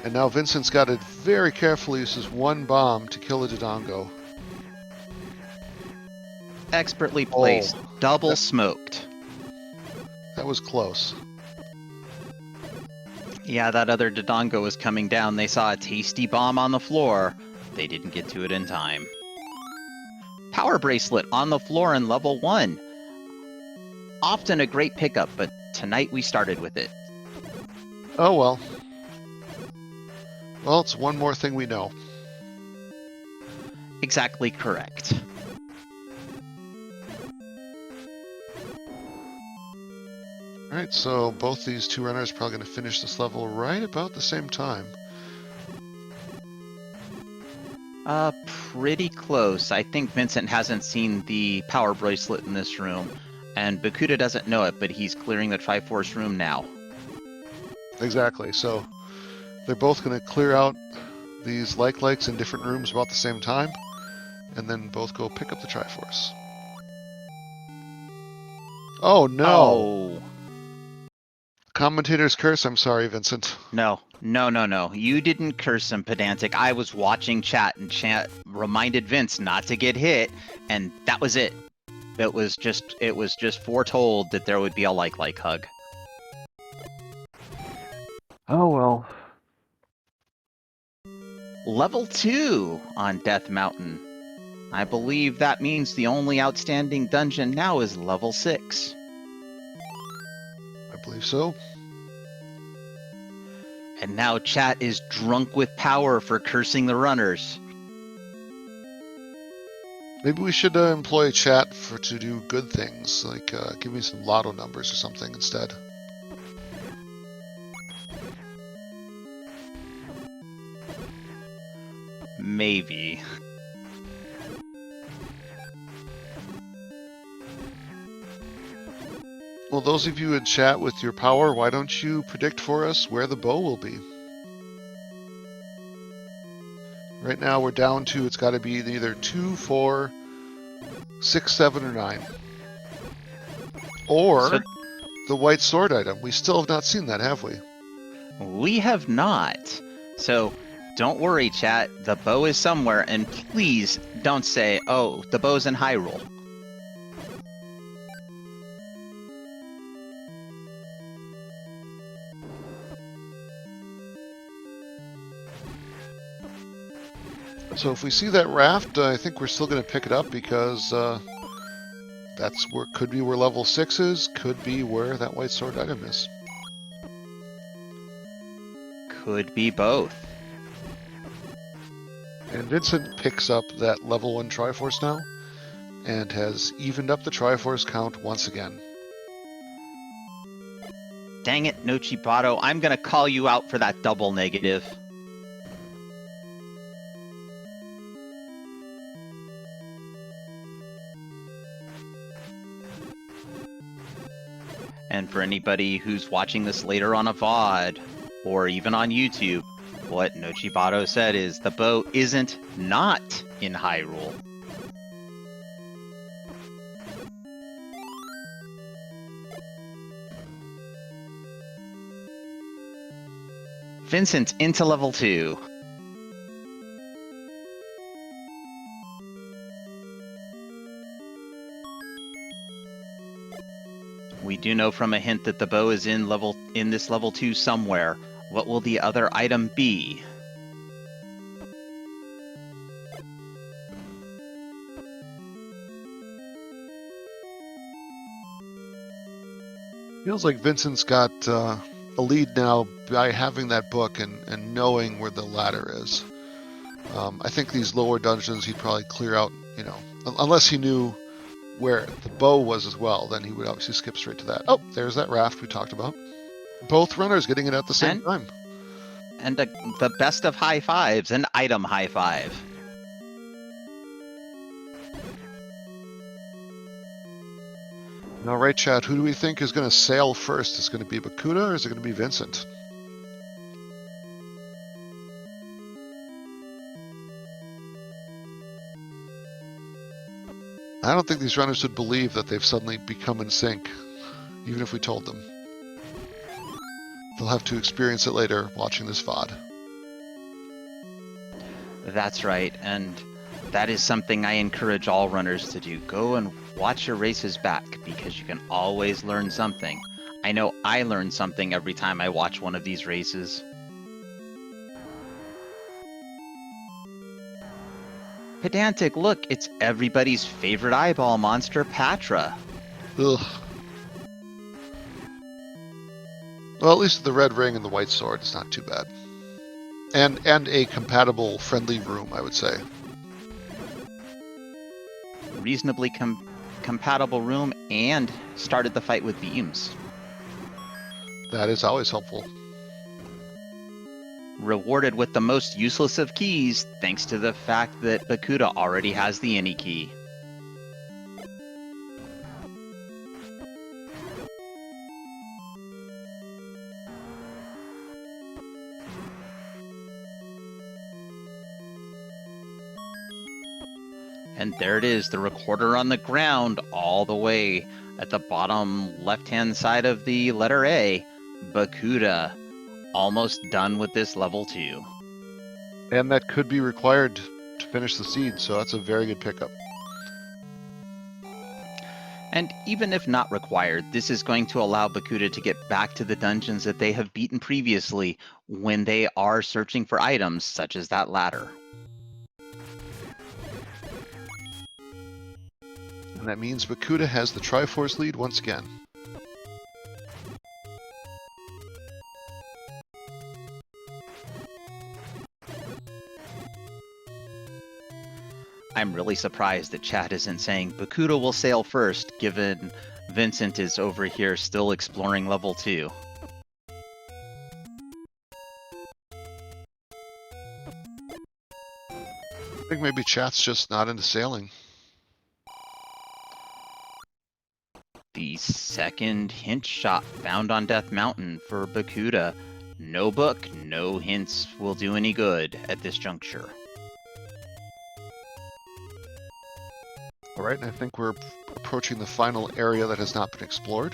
And now Vincent's got it very carefully uses one bomb to kill a Dodongo. Expertly placed, double smoked. That was close. Yeah, that other Dodongo was coming down. They saw a tasty bomb on the floor. They didn't get to it in time. Power bracelet on the floor in level 1. Often a great pickup, but tonight we started with it. Oh well. Well, it's one more thing we know. Exactly correct. Alright, so both these two runners are probably going to finish this level right about the same time. Pretty close. I think Vincent hasn't seen the power bracelet in this room, and Bakudah doesn't know it, but he's clearing the Triforce room now. Exactly, so they're both going to clear out these likes in different rooms about the same time, and then both go pick up the Triforce. Oh no! Oh. Commentator's curse, I'm sorry, Vincent. No. You didn't curse him, pedantic. I was watching chat, and chat reminded Vince not to get hit, and that was it. It was just foretold that there would be a like hug. Oh well. Level 2 on Death Mountain. I believe that means the only outstanding dungeon now is level 6. I believe so. And now chat is drunk with power for cursing the runners. Maybe we should employ chat to do good things, like give me some lotto numbers or something instead. Maybe. Well, those of you in chat with your power, why don't you predict for us where the bow will be? Right now we're down to, it's got to be either 2, 4, 6, 7, or 9. Or the white sword item. We still have not seen that, have we? We have not. So don't worry, chat. The bow is somewhere, and please don't say, oh, the bow's in Hyrule. So if we see that raft, I think we're still going to pick it up because that's where could be where level 6 is, could be where that white sword item is. Could be both. And Vincent picks up that level 1 Triforce now and has evened up the Triforce count once again. Dang it, Nochibato, I'm gonna call you out for that double negative. And for anybody who's watching this later on a VOD, or even on YouTube, what Nochibato said is the bow isn't not in Hyrule. Vincent into level 2. We do know from a hint that the bow is in this level 2 somewhere. What will the other item be? Feels like Vincent's got a lead now by having that book and knowing where the ladder is. I think these lower dungeons he'd probably clear out, you know, unless he knew where the bow was as well, then he would obviously skip straight to that. Oh, there's that raft we talked about. Both runners getting it at the same time. And the best of high fives, an item high five. All right, chat, who do we think is going to sail first? Is it going to be Bakudah or is it going to be Vincent? I don't think these runners would believe that they've suddenly become in sync, even if we told them. They'll have to experience it later watching this VOD. That's right, and that is something I encourage all runners to do. Go and watch your races back, because you can always learn something. I know I learn something every time I watch one of these races. Pedantic, look, it's everybody's favorite eyeball monster, Patra. Ugh. Well, at least the red ring and the white sword is not too bad. And a compatible friendly room, I would say. Reasonably compatible room, and started the fight with beams. That is always helpful. Rewarded with the most useless of keys, thanks to the fact that Bakudah already has the any key. And there it is, the recorder on the ground all the way at the bottom left-hand side of the letter A. Bakudah, almost done with this level 2. And that could be required to finish the seed, so that's a very good pickup. And even if not required, this is going to allow Bakudah to get back to the dungeons that they have beaten previously when they are searching for items such as that ladder. And that means Bakudah has the Triforce lead once again. I'm really surprised that chat isn't saying Bakudah will sail first, given Vincent is over here still exploring level 2. I think maybe chat's just not into sailing. The second hint shot found on Death Mountain for Bakudah. No book, no hints will do any good at this juncture. All right, and I think we're approaching the final area that has not been explored.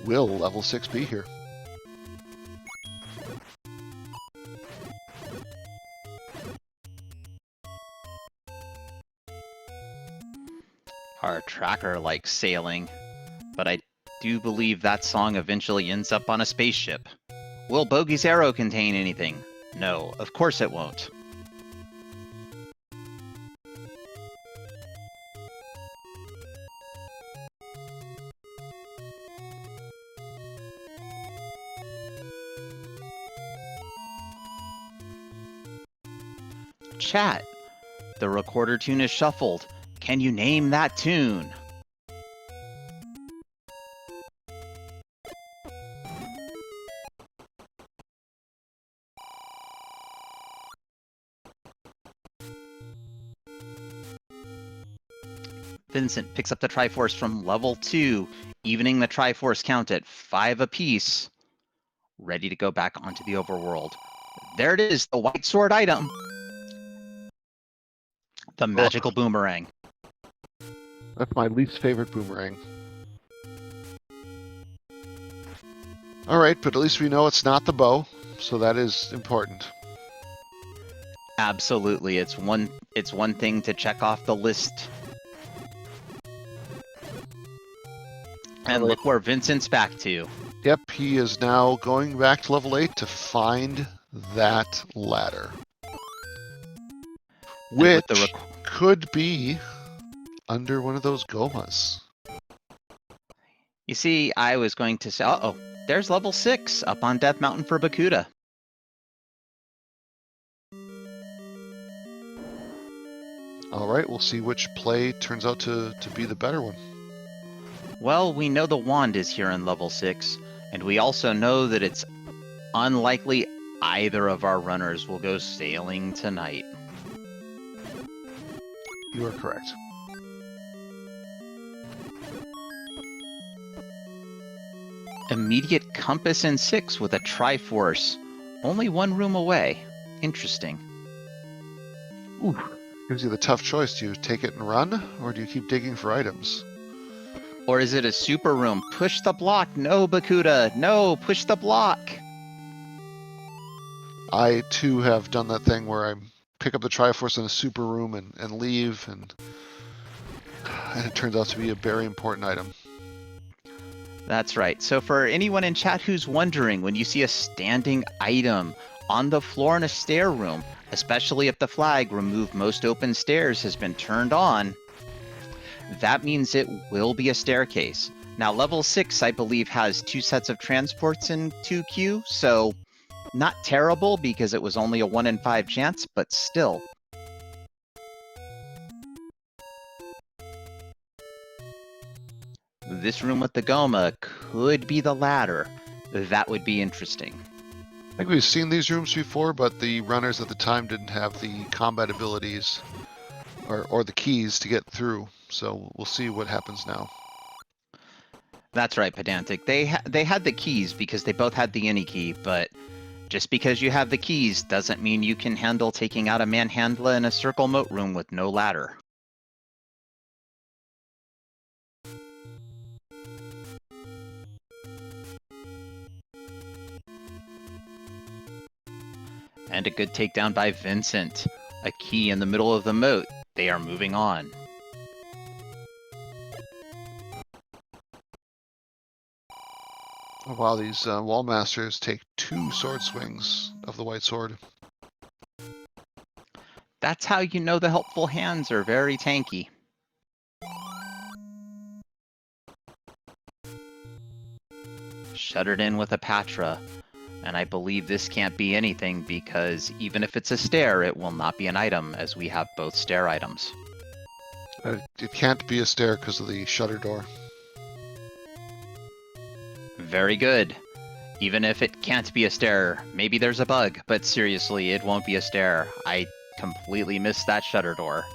Will level 6 be here? Our tracker likes sailing, but I do believe that song eventually ends up on a spaceship. Will Bogey's arrow contain anything? No, of course it won't. Chat, the recorder tune is shuffled. Can you name that tune? Vincent picks up the Triforce from level 2, evening the Triforce count at 5 apiece. Ready to go back onto the overworld. There it is, the white sword item. The magical boomerang. That's my least favorite boomerang. All right, but at least we know it's not the bow, so that is important. Absolutely, it's one thing to check off the list. And look where Vincent's back to. Yep, he is now going back to level 8 to find that ladder. Which could be under one of those gomas. You see, I was going to say, uh-oh, there's level 6 up on Death Mountain for Bakudah. All right, we'll see which play turns out to be the better one. Well, we know the wand is here in level 6, and we also know that it's unlikely either of our runners will go sailing tonight. You are correct. Immediate compass in 6 with a Triforce. Only one room away. Interesting. Ooh, gives you the tough choice. Do you take it and run, or do you keep digging for items? Or is it a super room? Push the block. No, Bakudah. No, push the block. I, too, have done that thing where I pick up the Triforce in a super room and leave, and it turns out to be a very important item. That's right. So for anyone in chat who's wondering, when you see a standing item on the floor in a stair room, especially if the flag "Remove most open stairs" has been turned on, that means it will be a staircase. Now, level 6, I believe, has 2 sets of transports in 2Q, so not terrible because it was only a 1 in 5 chance, but still. This room with the Goma could be the ladder. That would be interesting. I think we've seen these rooms before, but the runners at the time didn't have the combat abilities or the keys to get through. So we'll see what happens now. That's right, Pedantic. They had the keys because they both had the any key, but just because you have the keys doesn't mean you can handle taking out a manhandler in a circle moat room with no ladder. And a good takedown by Vincent. A key in the middle of the moat. They are moving on. Oh, wow, these wall masters take 2 sword swings of the white sword. That's how you know the helpful hands are very tanky. Shuttered in with a Patra, and I believe this can't be anything because even if it's a stair, it will not be an item as we have both stair items. It can't be a stair because of the shutter door. Very good. Even if it can't be a stair, maybe there's a bug, but seriously, it won't be a stair. I completely missed that shutter door.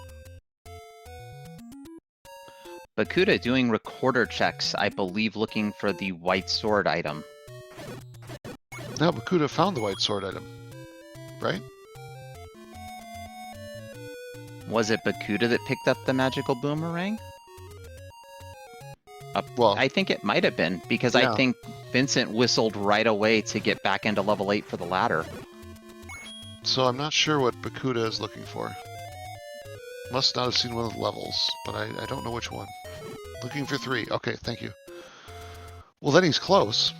Bakudah doing recorder checks, I believe looking for the white sword item. Now Bakudah found the white sword item, right? Was it Bakudah that picked up the magical boomerang? Well, I think it might have been, because yeah. I think Vincent whistled right away to get back into level 8 for the ladder. So I'm not sure what Bakudah is looking for. Must not have seen one of the levels, but I don't know which one. Looking for 3. Okay, thank you. Well, then he's close.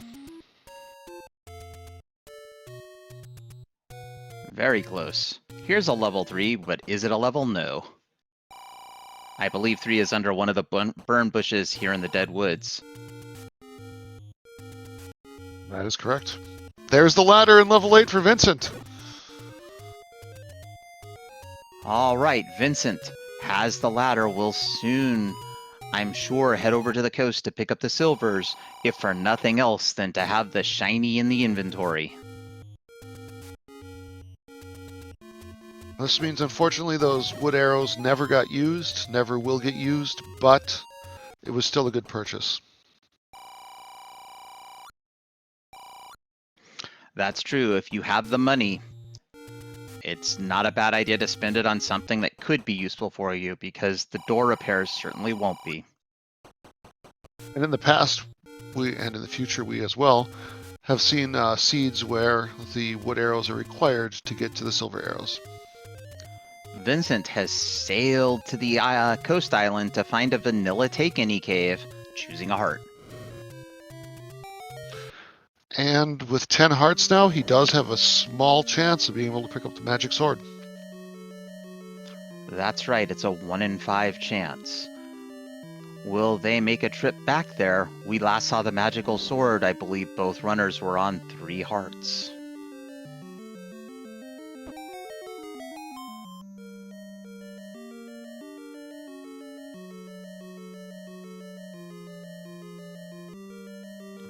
Very close. Here's a level 3, but is it a level? No. I believe 3 is under one of the burn bushes here in the Dead Woods. That is correct. There's the ladder in level 8 for Vincent. All right, Vincent has the ladder. Will soon, I'm sure, head over to the coast to pick up the silvers, if for nothing else than to have the shiny in the inventory. This means, unfortunately, those wood arrows never got used, never will get used, but it was still a good purchase. That's true. If you have the money, it's not a bad idea to spend it on something that could be useful for you, because the door repairs certainly won't be. And in the past, and in the future, we as well, have seen seeds where the wood arrows are required to get to the silver arrows. Vincent has sailed to the coast island to find a vanilla take-any cave, choosing a heart. And with 10 hearts now, he does have a small chance of being able to pick up the magic sword. That's right, it's a 1 in 5 chance. Will they make a trip back there? We last saw the magical sword. I believe both runners were on 3 hearts.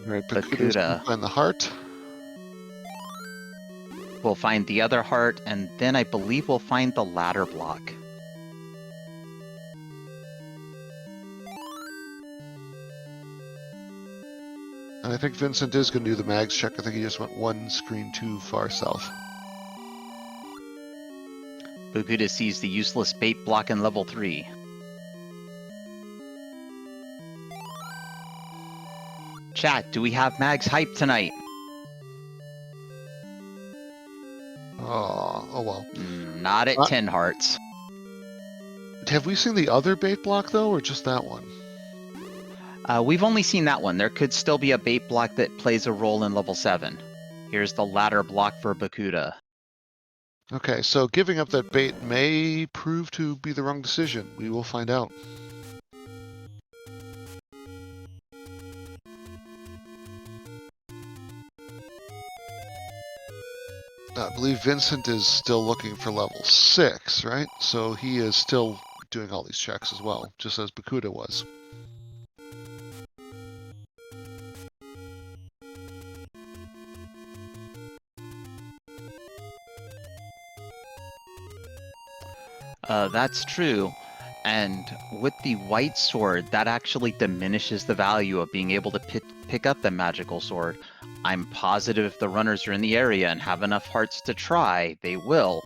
All right, Bakudah. Find the heart. We'll find the other heart, and then I believe we'll find the ladder block. And I think Vincent is going to do the mags check. I think he just went 1 screen too far south. Bakudah sees the useless bait block in level 3. Chat, do we have Mags hype tonight? Oh well. Not at 10 hearts. Have we seen the other bait block, though, or just that one? We've only seen that one. There could still be a bait block that plays a role in level 7. Here's the ladder block for Bakudah. Okay, so giving up that bait may prove to be the wrong decision. We will find out. I believe Vincent is still looking for level 6, right? So he is still doing all these checks as well, just as Bakudah was. That's true. And with the white sword, that actually diminishes the value of being able to pick up the magical sword. I'm positive if the runners are in the area and have enough hearts to try, they will.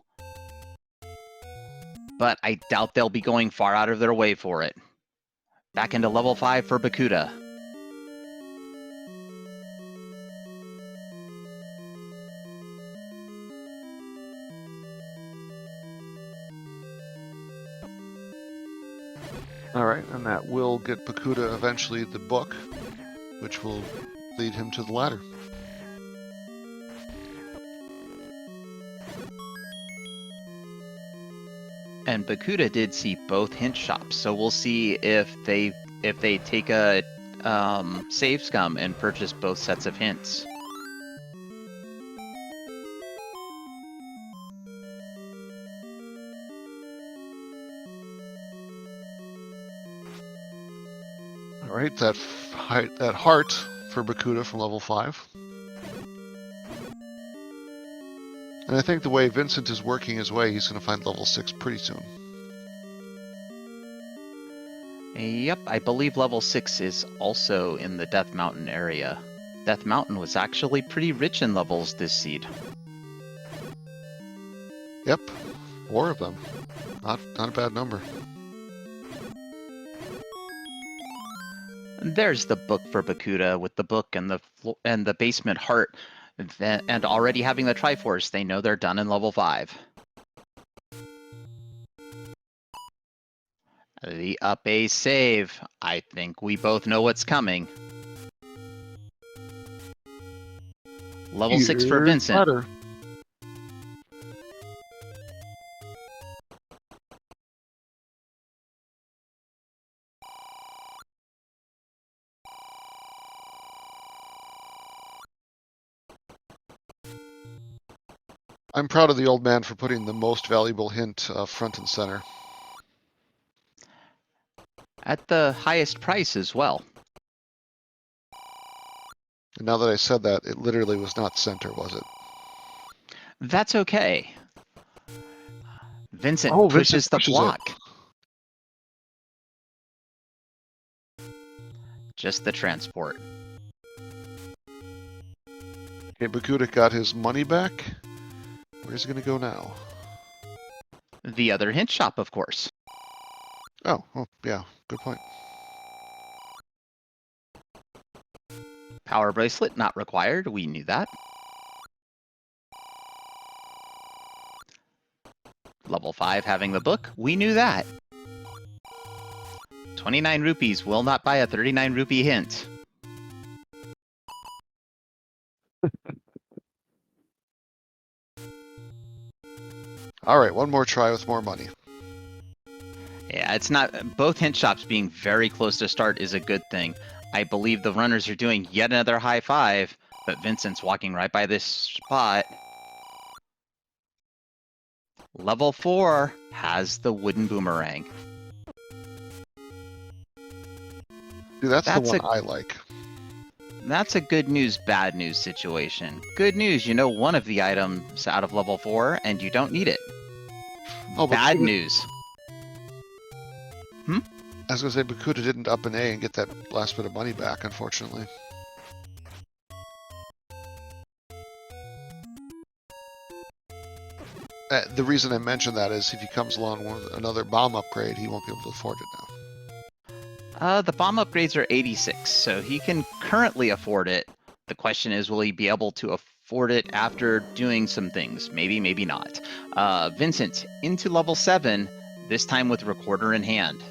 But I doubt they'll be going far out of their way for it. Back into level 5 for Bakudah. All right, and that will get Bakudah eventually the book, which will lead him to the ladder. And Bakudah did see both hint shops, so we'll see if they take a save scum and purchase both sets of hints. All right, that heart for Bakudah from level 5. And I think the way Vincent is working his way, he's going to find level 6 pretty soon. Yep, I believe level 6 is also in the Death Mountain area. Death Mountain was actually pretty rich in levels this seed. Yep, 4 of them. Not a bad number. There's the book for Bakudah with the book and the basement heart, and already having the Triforce, they know they're done in level 5. The up A save. I think we both know what's coming. Level 6 for Vincent. Ladder. I'm proud of the old man for putting the most valuable hint front and center. At the highest price as well. And now that I said that, it literally was not center, was it? That's okay. Vincent Vincent pushes the pushes block. Just the transport. Okay, Bakudah got his money back. Where's he going to go now? The other hint shop, of course. Oh, yeah, good point. Power bracelet not required. We knew that. Level 5 having the book. We knew that. 29 rupees will not buy a 39 rupee hint. All right, one more try with more money. Yeah, it's not. Both hint shops being very close to start is a good thing. I believe the runners are doing yet another high 5, but Vincent's walking right by this spot. Level 4 has the wooden boomerang. Dude, that's the one I like. That's a good news, bad news situation. Good news, you know one of the items out of level 4, and you don't need it. Oh, bad news. I was going to say, Bakudah didn't up an A and get that last bit of money back, unfortunately. The reason I mention that is if he comes along with another bomb upgrade, he won't be able to afford it now. The bomb upgrades are 86, so he can currently afford it. The question is, will he be able to afford it after doing some things? Maybe, maybe not. Vincent, into level 7, this time with Recorder in hand.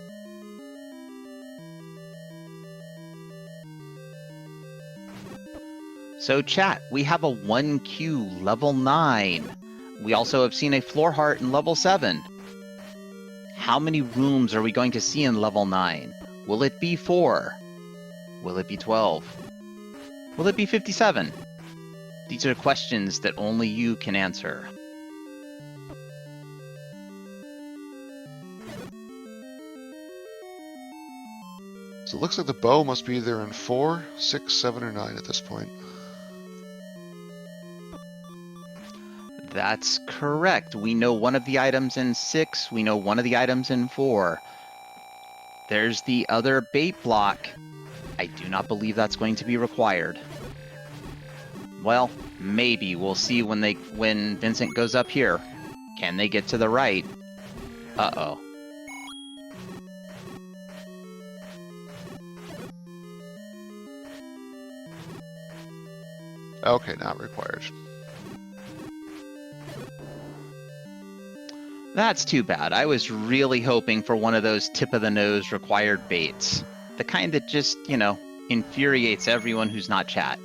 So chat, we have a 1Q level 9. We also have seen a floor heart in level 7. How many rooms are we going to see in level 9? Will it be 4? Will it be 12? Will it be 57? These are questions that only you can answer. So it looks like the bow must be either in 4, 6, 7, or 9 at this point. That's correct. We know one of the items in 6. We know one of the items in 4. There's the other bait block. I do not believe that's going to be required. Well, maybe. We'll see when Vincent goes up here. Can they get to the right? Uh-oh. Okay, not required. That's too bad. I was really hoping for one of those tip-of-the-nose required baits. The kind that just, you know, infuriates everyone who's not chat.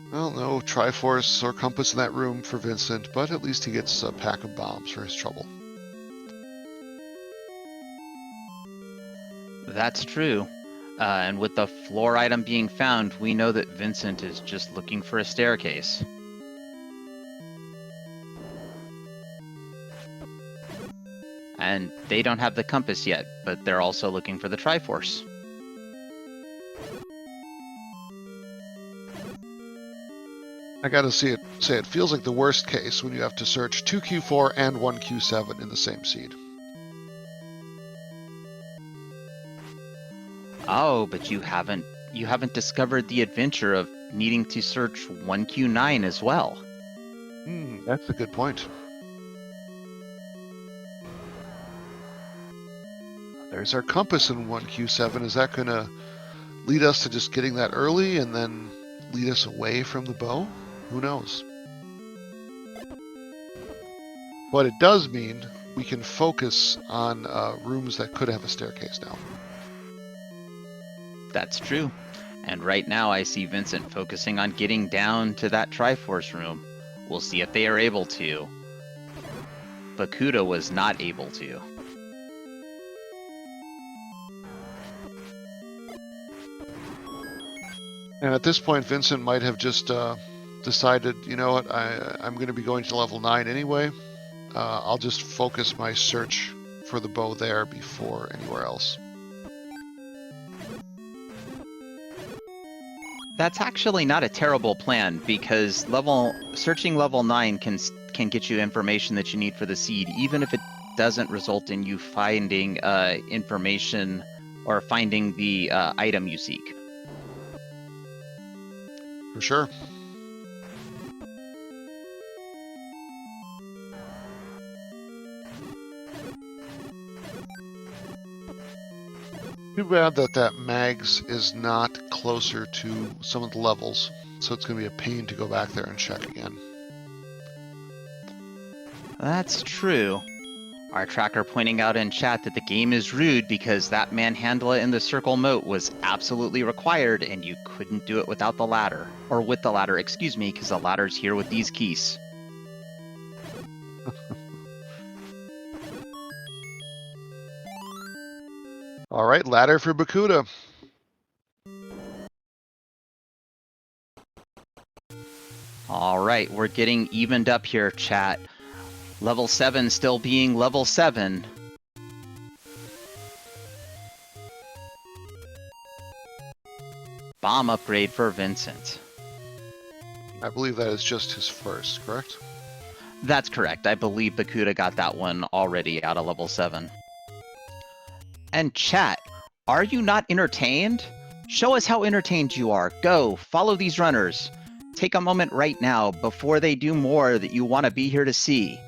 Well, no Triforce or Compass in that room for Vincent, but at least he gets a pack of bombs for his trouble. That's true. And with the floor item being found, we know that Vincent is just looking for a staircase. And they don't have the compass yet, but they're also looking for the Triforce. I gotta say it feels like the worst case when you have to search 2Q4 and 1Q7 in the same seed. Oh, but you haven't discovered the adventure of needing to search 1Q9 as well. That's a good point. There's our compass in 1Q7. Is that gonna lead us to just getting that early and then lead us away from the bow? Who knows? What it does mean, we can focus on rooms that could have a staircase now. That's true. And right now I see Vincent focusing on getting down to that Triforce room. We'll see if they are able to. Bakudah was not able to. And at this point, Vincent might have just decided, you know what, I'm going to be going to level 9 anyway. I'll just focus my search for the bow there before anywhere else. That's actually not a terrible plan, because searching level 9 can get you information that you need for the seed, even if it doesn't result in you finding information or finding the item you seek. For sure. Too bad that Mags is not closer to some of the levels, so it's going to be a pain to go back there and check again. That's true. Our tracker pointing out in chat that the game is rude because that manhandla in the circle moat was absolutely required and you couldn't do it without the ladder. Or with the ladder, excuse me, because the ladder's here with these keys. All right, ladder for Bakudah. All right, we're getting evened up here, chat. Level 7 still being level 7. Bomb upgrade for Vincent. I believe that is just his first, correct? That's correct. I believe Bakudah got that one already out of level 7. And chat, are you not entertained? Show us how entertained you are. Go, follow these runners. Take a moment right now before they do more that you want to be here to see.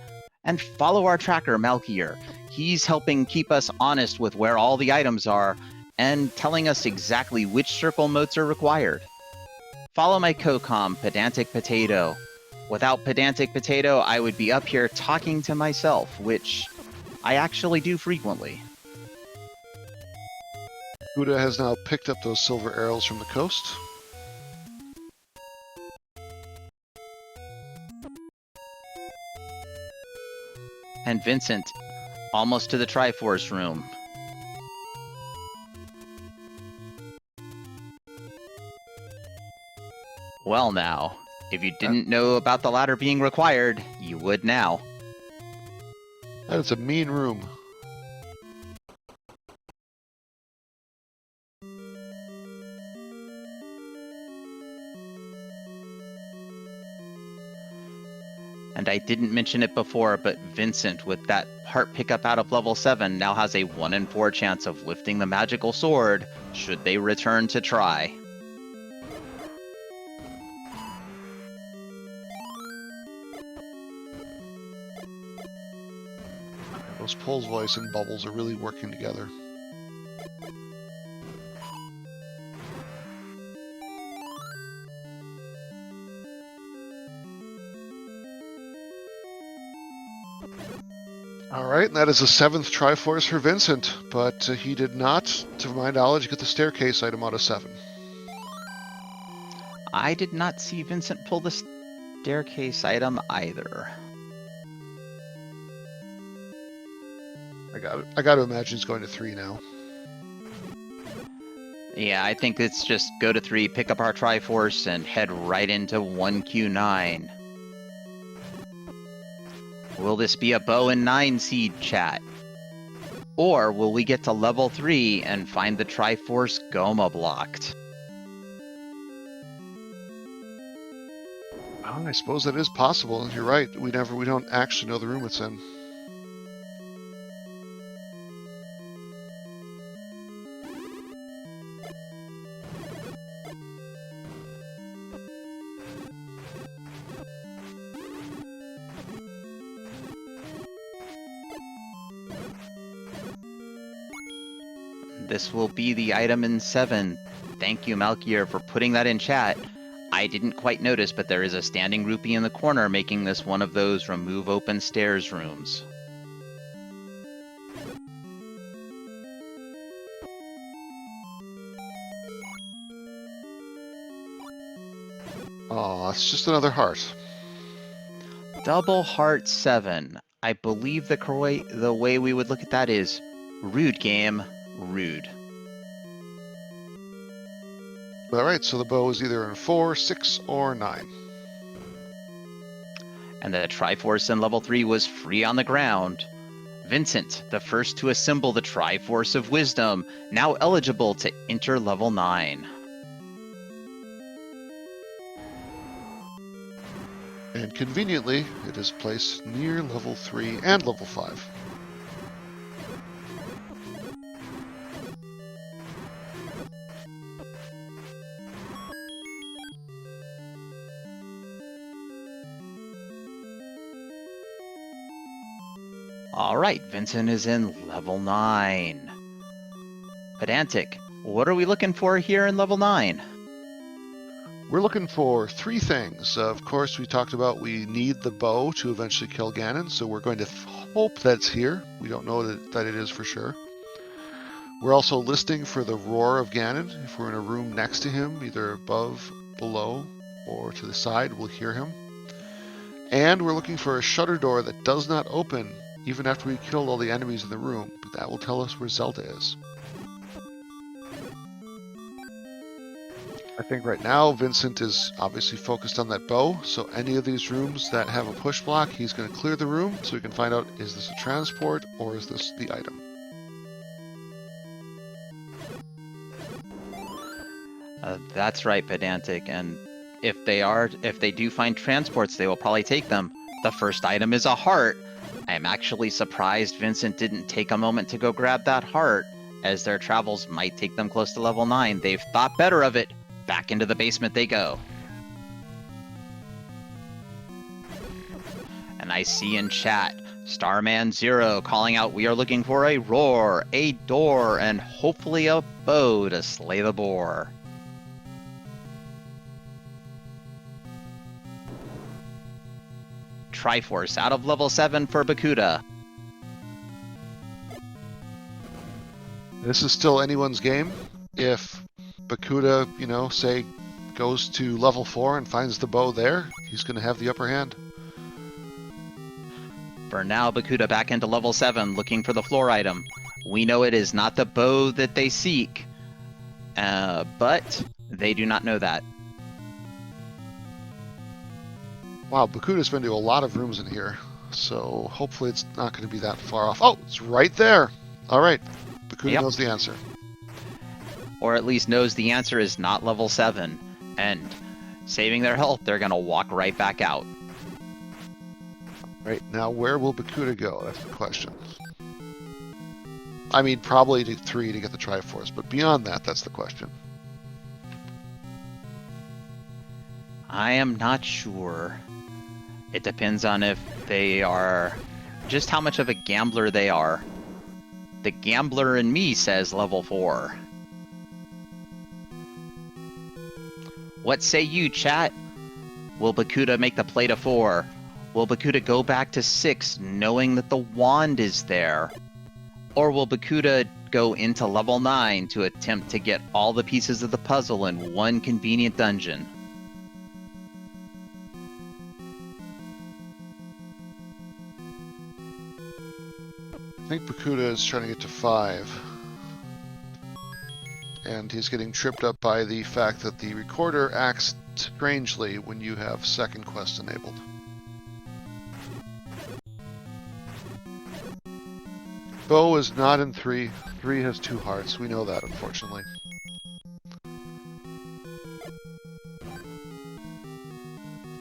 And follow our tracker, Malkier. He's helping keep us honest with where all the items are and telling us exactly which circle motes are required. Follow my co-com, Pedantic Potato. Without Pedantic Potato, I would be up here talking to myself, which I actually do frequently. Bakudah has now picked up those silver arrows from the coast. And Vincent, almost to the Triforce room. Well now, if you didn't know about the ladder being required, you would now. That is a mean room. And I didn't mention it before, but Vincent, with that heart pickup out of level 7, now has a 1 in 4 chance of lifting the magical sword, should they return to try. Those Pole's Voice and Bubbles are really working together. Alright, and that is the 7th Triforce for Vincent, but he did not, to my knowledge, get the staircase item out of 7. I did not see Vincent pull the staircase item either. I got to imagine he's going to 3 now. Yeah, I think it's just go to 3, pick up our Triforce, and head right into 1Q9. Will this be a bow and 9 seed, chat? Or will we get to level 3 and find the Triforce Goma blocked? Oh, I suppose that is possible. You're right. We don't actually know the room it's in. This will be the item in 7. Thank you, Malkier, for putting that in chat. I didn't quite notice, but there is a standing rupee in the corner, making this one of those remove open stairs rooms. Oh, it's just another heart. Double heart 7. I believe the way we would look at that is rude game, rude. Alright, so the bow is either in 4, 6, or 9. And the Triforce in level 3 was free on the ground. Vincent, the first to assemble the Triforce of Wisdom, now eligible to enter level 9. And conveniently, it is placed near level 3 and level 5. Alright, Vincent is in level 9. Pedantic, what are we looking for here in level 9? We're looking for 3 things. Of course, we talked about we need the bow to eventually kill Ganon, so we're going to hope that's here. We don't know that it is for sure. We're also listening for the roar of Ganon. If we're in a room next to him, either above, below, or to the side, we'll hear him. And we're looking for a shutter door that does not open even after we killed all the enemies in the room, but that will tell us where Zelda is. I think right now Vincent is obviously focused on that bow, so any of these rooms that have a push block, he's going to clear the room so we can find out, is this a transport or is this the item? That's right, Pedantic, and if they do find transports, they will probably take them. The first item is a heart. I am actually surprised Vincent didn't take a moment to go grab that heart, as their travels might take them close to level 9. They've thought better of it. Back into the basement they go. And I see in chat, Starman0 calling out, we are looking for a roar, a door, and hopefully a bow to slay the boar. Triforce out of level 7 for Bakudah. This is still anyone's game. If Bakudah, say, goes to level 4 and finds the bow there, he's going to have the upper hand. For now, Bakudah back into level 7, looking for the floor item. We know it is not the bow that they seek, but they do not know that. Wow, Bakudah's been to a lot of rooms in here, so hopefully it's not going to be that far off. Oh, it's right there! Alright, Bakudah knows the answer. Or at least knows the answer is not level 7, and saving their health, they're going to walk right back out. Right, now where will Bakudah go? That's the question. I mean, probably to 3 to get the Triforce, but beyond that, that's the question. I am not sure. It depends on if they are just how much of a gambler they are. The gambler in me says level 4. What say you, chat? Will Bakudah make the play to 4? Will Bakudah go back to 6 knowing that the wand is there? Or will Bakudah go into level 9 to attempt to get all the pieces of the puzzle in one convenient dungeon? I think Bakudah is trying to get to 5. And he's getting tripped up by the fact that the recorder acts strangely when you have second quest enabled. Bow is not in 3. 3 has 2 hearts. We know that, unfortunately.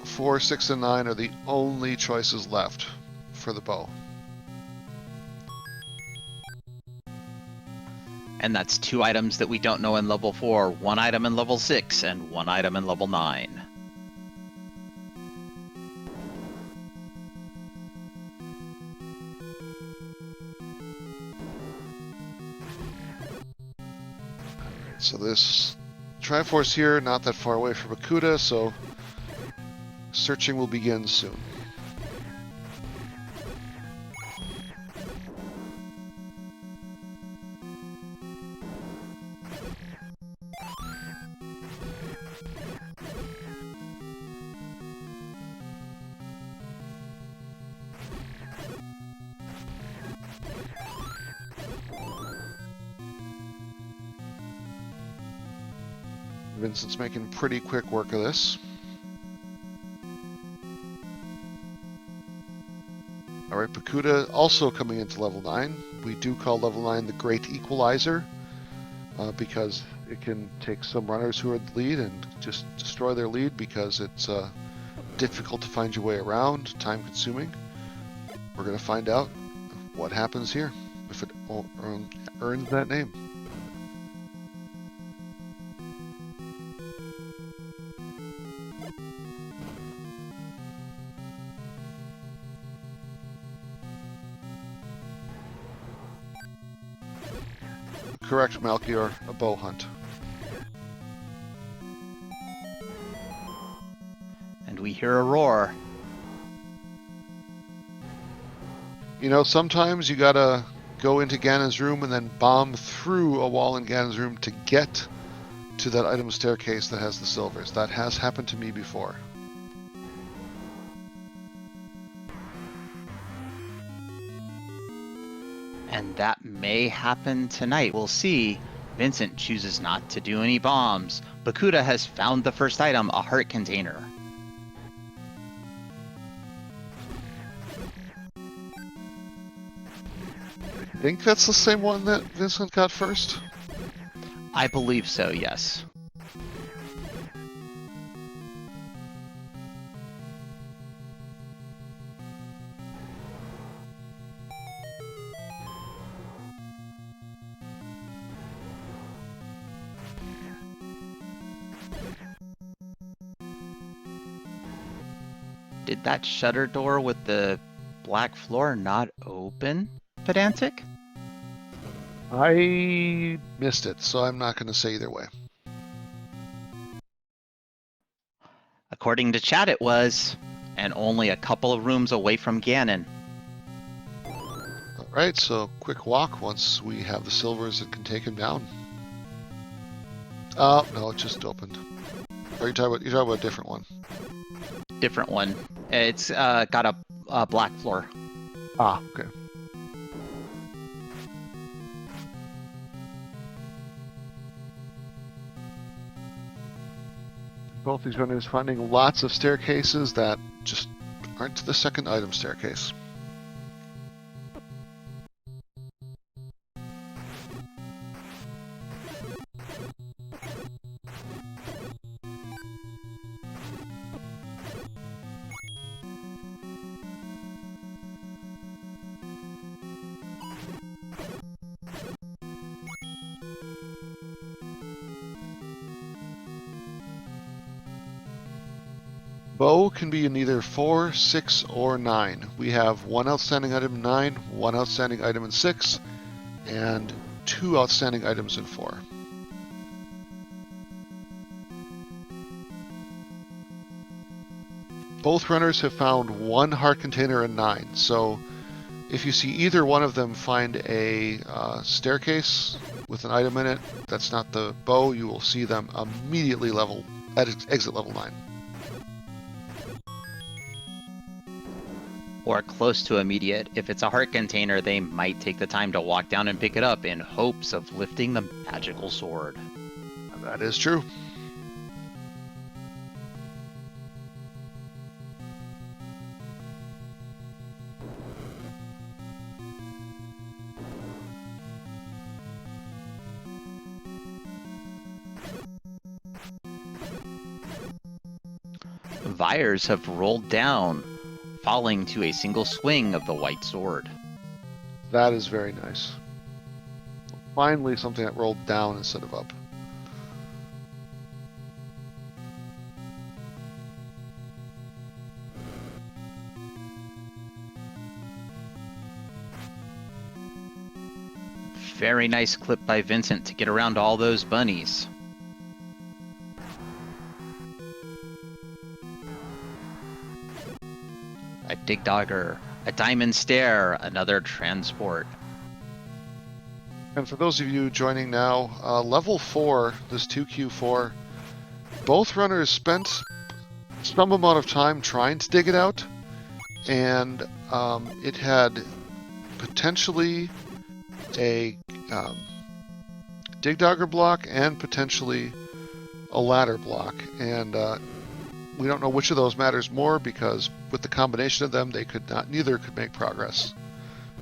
Four, 6, and 9 are the only choices left for the bow. And that's 2 items that we don't know in level 4, 1 item in level 6, and 1 item in level 9. So this Triforce here, not that far away from Bakudah, so searching will begin soon. Vincent's making pretty quick work of this. Alright, Bakudah also coming into level 9. We do call level 9 the Great Equalizer, because it can take some runners who are the lead and just destroy their lead because it's difficult to find your way around, time consuming. We're going to find out what happens here, if it earns that name. Correct, Melchior, a bow hunt. And we hear a roar. You know, sometimes you gotta go into Ganon's room and then bomb through a wall in Ganon's room to get to that item staircase that has the silvers. That has happened to me before. And that may happen tonight. We'll see. Vincent chooses not to do any bombs. Bakudah has found the first item, a heart container. I think that's the same one that Vincent got first. I believe so, yes. Did that shutter door with the black floor not open, Pedantic? I missed it, so I'm not going to say either way. According to chat, it was, and only a couple of rooms away from Ganon. Alright, so quick walk once we have the silvers and can take him down. Oh, no, it just opened. Or you're talking about a different one. Different one. It's got a black floor. Ah, okay. Both these runners finding lots of staircases that just aren't to the second item staircase. Bow can be in either 4, 6, or 9. We have one outstanding item in 9, one outstanding item in 6, and 2 outstanding items in 4. Both runners have found one heart container in 9, so if you see either one of them find a staircase with an item in it that's not the bow, you will see them immediately at exit level 9. Or close to immediate. If it's a heart container, they might take the time to walk down and pick it up in hopes of lifting the magical sword. That is true. Vyres have rolled down, falling to a single swing of the white sword. That is very nice. Finally, something that rolled down instead of up. Very nice clip by Vincent to get around all those bunnies. A dig dogger, a diamond stare, another transport. And for those of you joining now, level 4, this 2Q4, both runners spent some amount of time trying to dig it out, and it had potentially a dig dogger block and potentially a ladder block, and we don't know which of those matters more because with the combination of them, neither could make progress,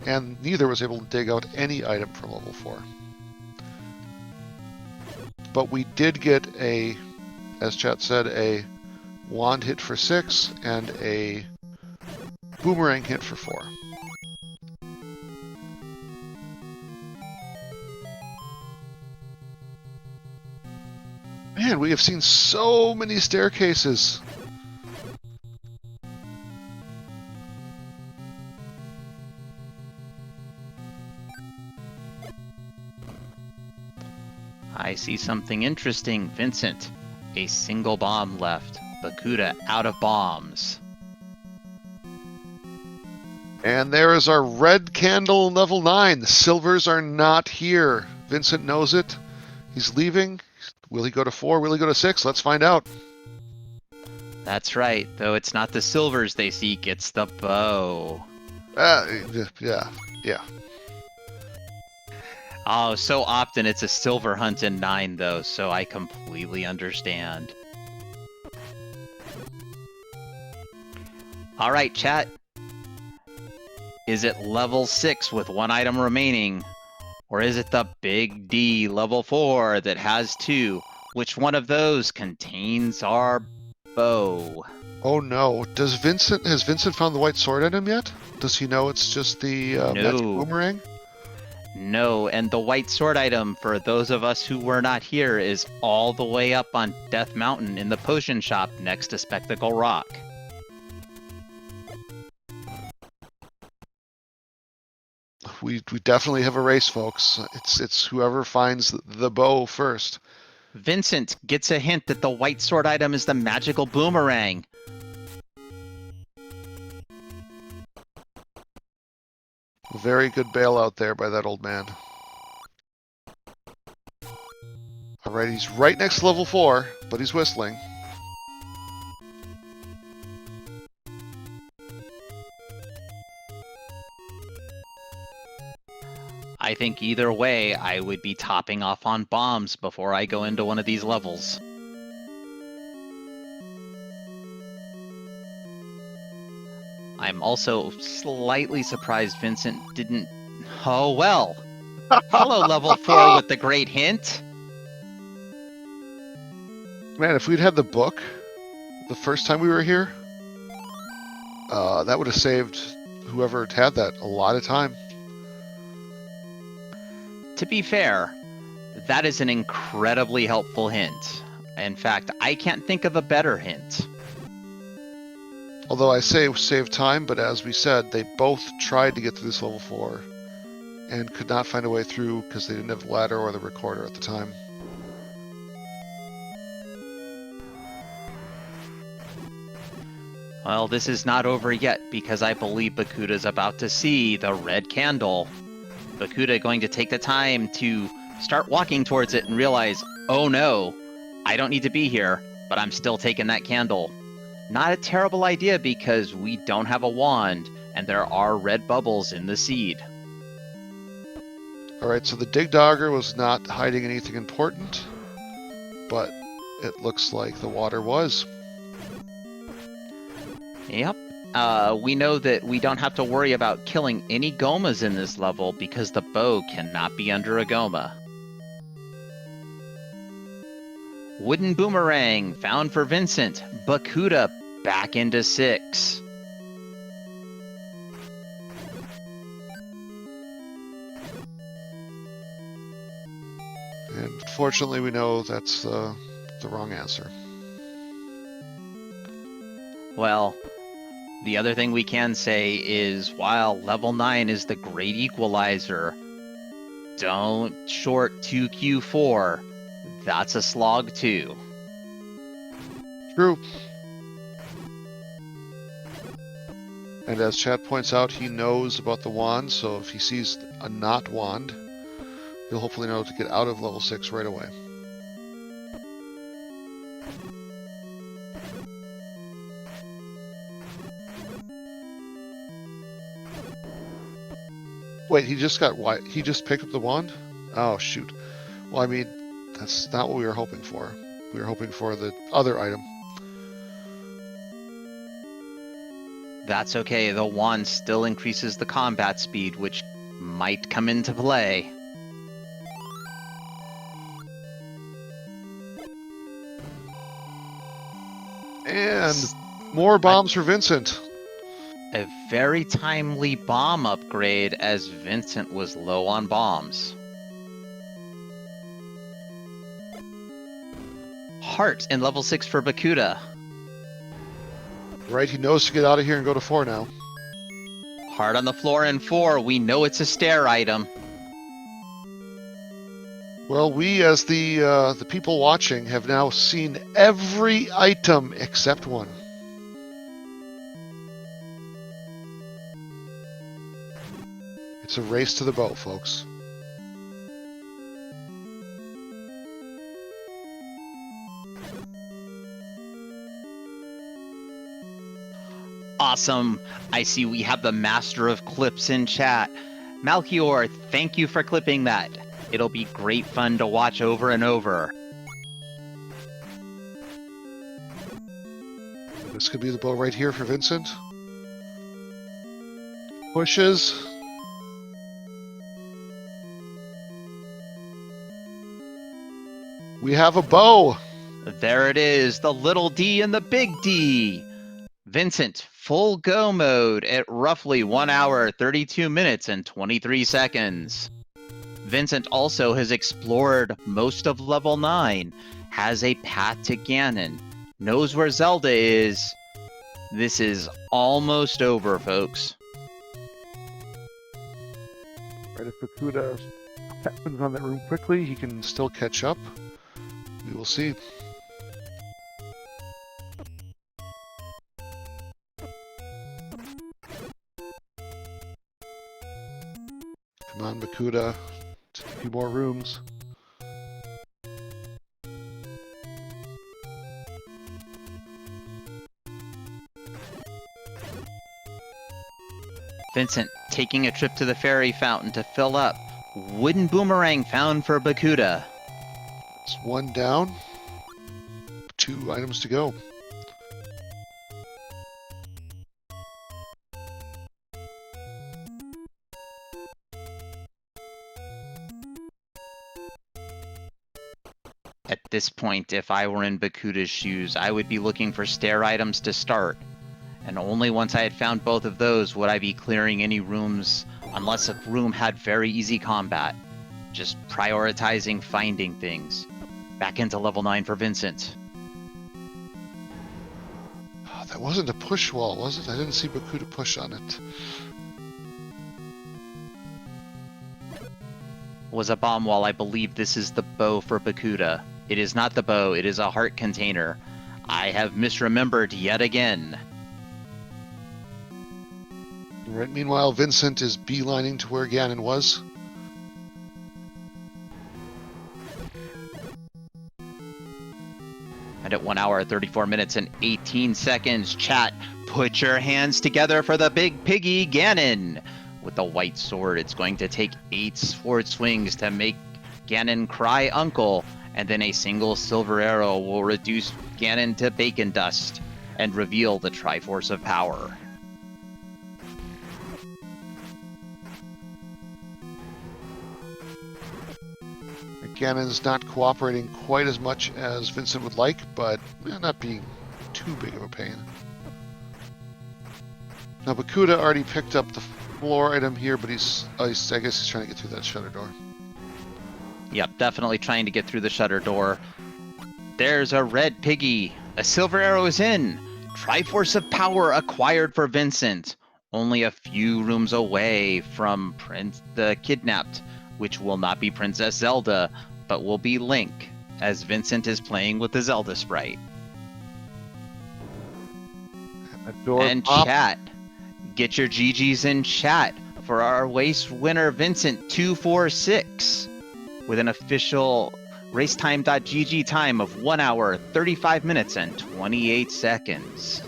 and neither was able to dig out any item from level 4. But we did get as chat said, a wand hit for 6 and a boomerang hit for 4. Man, we have seen so many staircases. I see something interesting, Vincent. A single bomb left. Bakudah out of bombs. And there is our red candle level 9. The silvers are not here. Vincent knows it. He's leaving. Will he go to 4? Will he go to 6? Let's find out. That's right, though it's not the silvers they seek, it's the bow. Yeah. Oh, so often it's a silver hunt in 9, though, so I completely understand. All right, chat. Is it level 6 with 1 item remaining? Or is it the big D level 4 that has 2? Which one of those contains our bow? Oh no. Has Vincent found the white sword item yet? Does he know it's just the magic boomerang? No, and the white sword item, for those of us who were not here, is all the way up on Death Mountain in the potion shop next to Spectacle Rock. We definitely have a race, folks. It's whoever finds the bow first. Vincent gets a hint that the white sword item is the magical boomerang. Very good bailout there by that old man. Alright, he's right next to level 4, but he's whistling. I think either way, I would be topping off on bombs before I go into one of these levels. I'm also slightly surprised Vincent didn't... Oh, well. Hello, level 4 with the great hint. Man, if we'd had the book the first time we were here, that would have saved whoever had that a lot of time. To be fair, that is an incredibly helpful hint. In fact, I can't think of a better hint. Although I say save time, but as we said, they both tried to get through this level 4 and could not find a way through because they didn't have the ladder or the recorder at the time. Well, this is not over yet because I believe Bakudah's about to see the red candle. Bakudah going to take the time to start walking towards it and realize, oh no, I don't need to be here, but I'm still taking that candle. Not a terrible idea because we don't have a wand and there are red bubbles in the seed. Alright, so the Dig Dogger was not hiding anything important, but it looks like the water was. Yep. We know that we don't have to worry about killing any gomas in this level because the bow cannot be under a goma. Wooden boomerang found for Vincent. Bakudah back into 6. And fortunately, we know that's the wrong answer. Well, the other thing we can say is while level 9 is the great equalizer, don't short 2Q4. That's a slog too. True. And as Chad points out, he knows about the wand, so if he sees a not wand, he'll hopefully know to get out of level 6 right away. Wait, he just picked up the wand? Oh, shoot. Well, I mean, that's not what we were hoping for. We were hoping for the other item. That's okay, the wand still increases the combat speed, which might come into play. And more bombs for Vincent. A very timely bomb upgrade as Vincent was low on bombs. Heart in level 6 for Bakudah. Right, he knows to get out of here and go to 4 now. Heart on the floor in 4. We know it's a stair item. Well, we as the people watching have now seen every item except one. It's a race to the boat, folks. Awesome. I see we have the master of clips in chat. Malchior, thank you for clipping that. It'll be great fun to watch over and over. This could be the bow right here for Vincent. Pushes. We have a bow. There it is, the little D and the big D. Vincent, full go mode at roughly 1 hour, 32 minutes, and 23 seconds. Vincent also has explored most of level 9, has a path to Ganon, knows where Zelda is. This is almost over, folks. Right, if Bakudah happens on that room quickly, he can still catch up. We will see. Come on, Bakudah. Just a few more rooms. Vincent taking a trip to the fairy fountain to fill up. Wooden boomerang found for Bakudah. It's 1 down. 2 items to go. At this point, if I were in Bakudah's shoes, I would be looking for stair items to start. And only once I had found both of those would I be clearing any rooms, unless a room had very easy combat. Just prioritizing finding things. Back into level 9 for Vincent. That wasn't a push wall, was it? I didn't see Bakudah push on it. Was a bomb wall. I believe this is the bow for Bakudah. It is not the bow, it is a heart container. I have misremembered yet again. Right. Meanwhile, Vincent is beelining to where Ganon was. And at 1 hour, 34 minutes, and 18 seconds, chat, put your hands together for the big piggy Ganon. With the white sword, it's going to take 8 sword swings to make Ganon cry uncle, and then a single silver arrow will reduce Ganon to bacon dust and reveal the Triforce of Power. Ganon's not cooperating quite as much as Vincent would like, but not being too big of a pain. Now, Bakudah already picked up the floor item here, but I guess he's trying to get through that shutter door. Yep, definitely trying to get through the shutter door. There's a red piggy. A silver arrow is in. Triforce of Power acquired for Vincent. Only a few rooms away from the Kidnapped, which will not be Princess Zelda, but will be Link, as Vincent is playing with the Zelda sprite. And chat, get your GGs in chat for our race winner Vincent 246 with an official racetime.gg time of 1 hour, 35 minutes, and 28 seconds.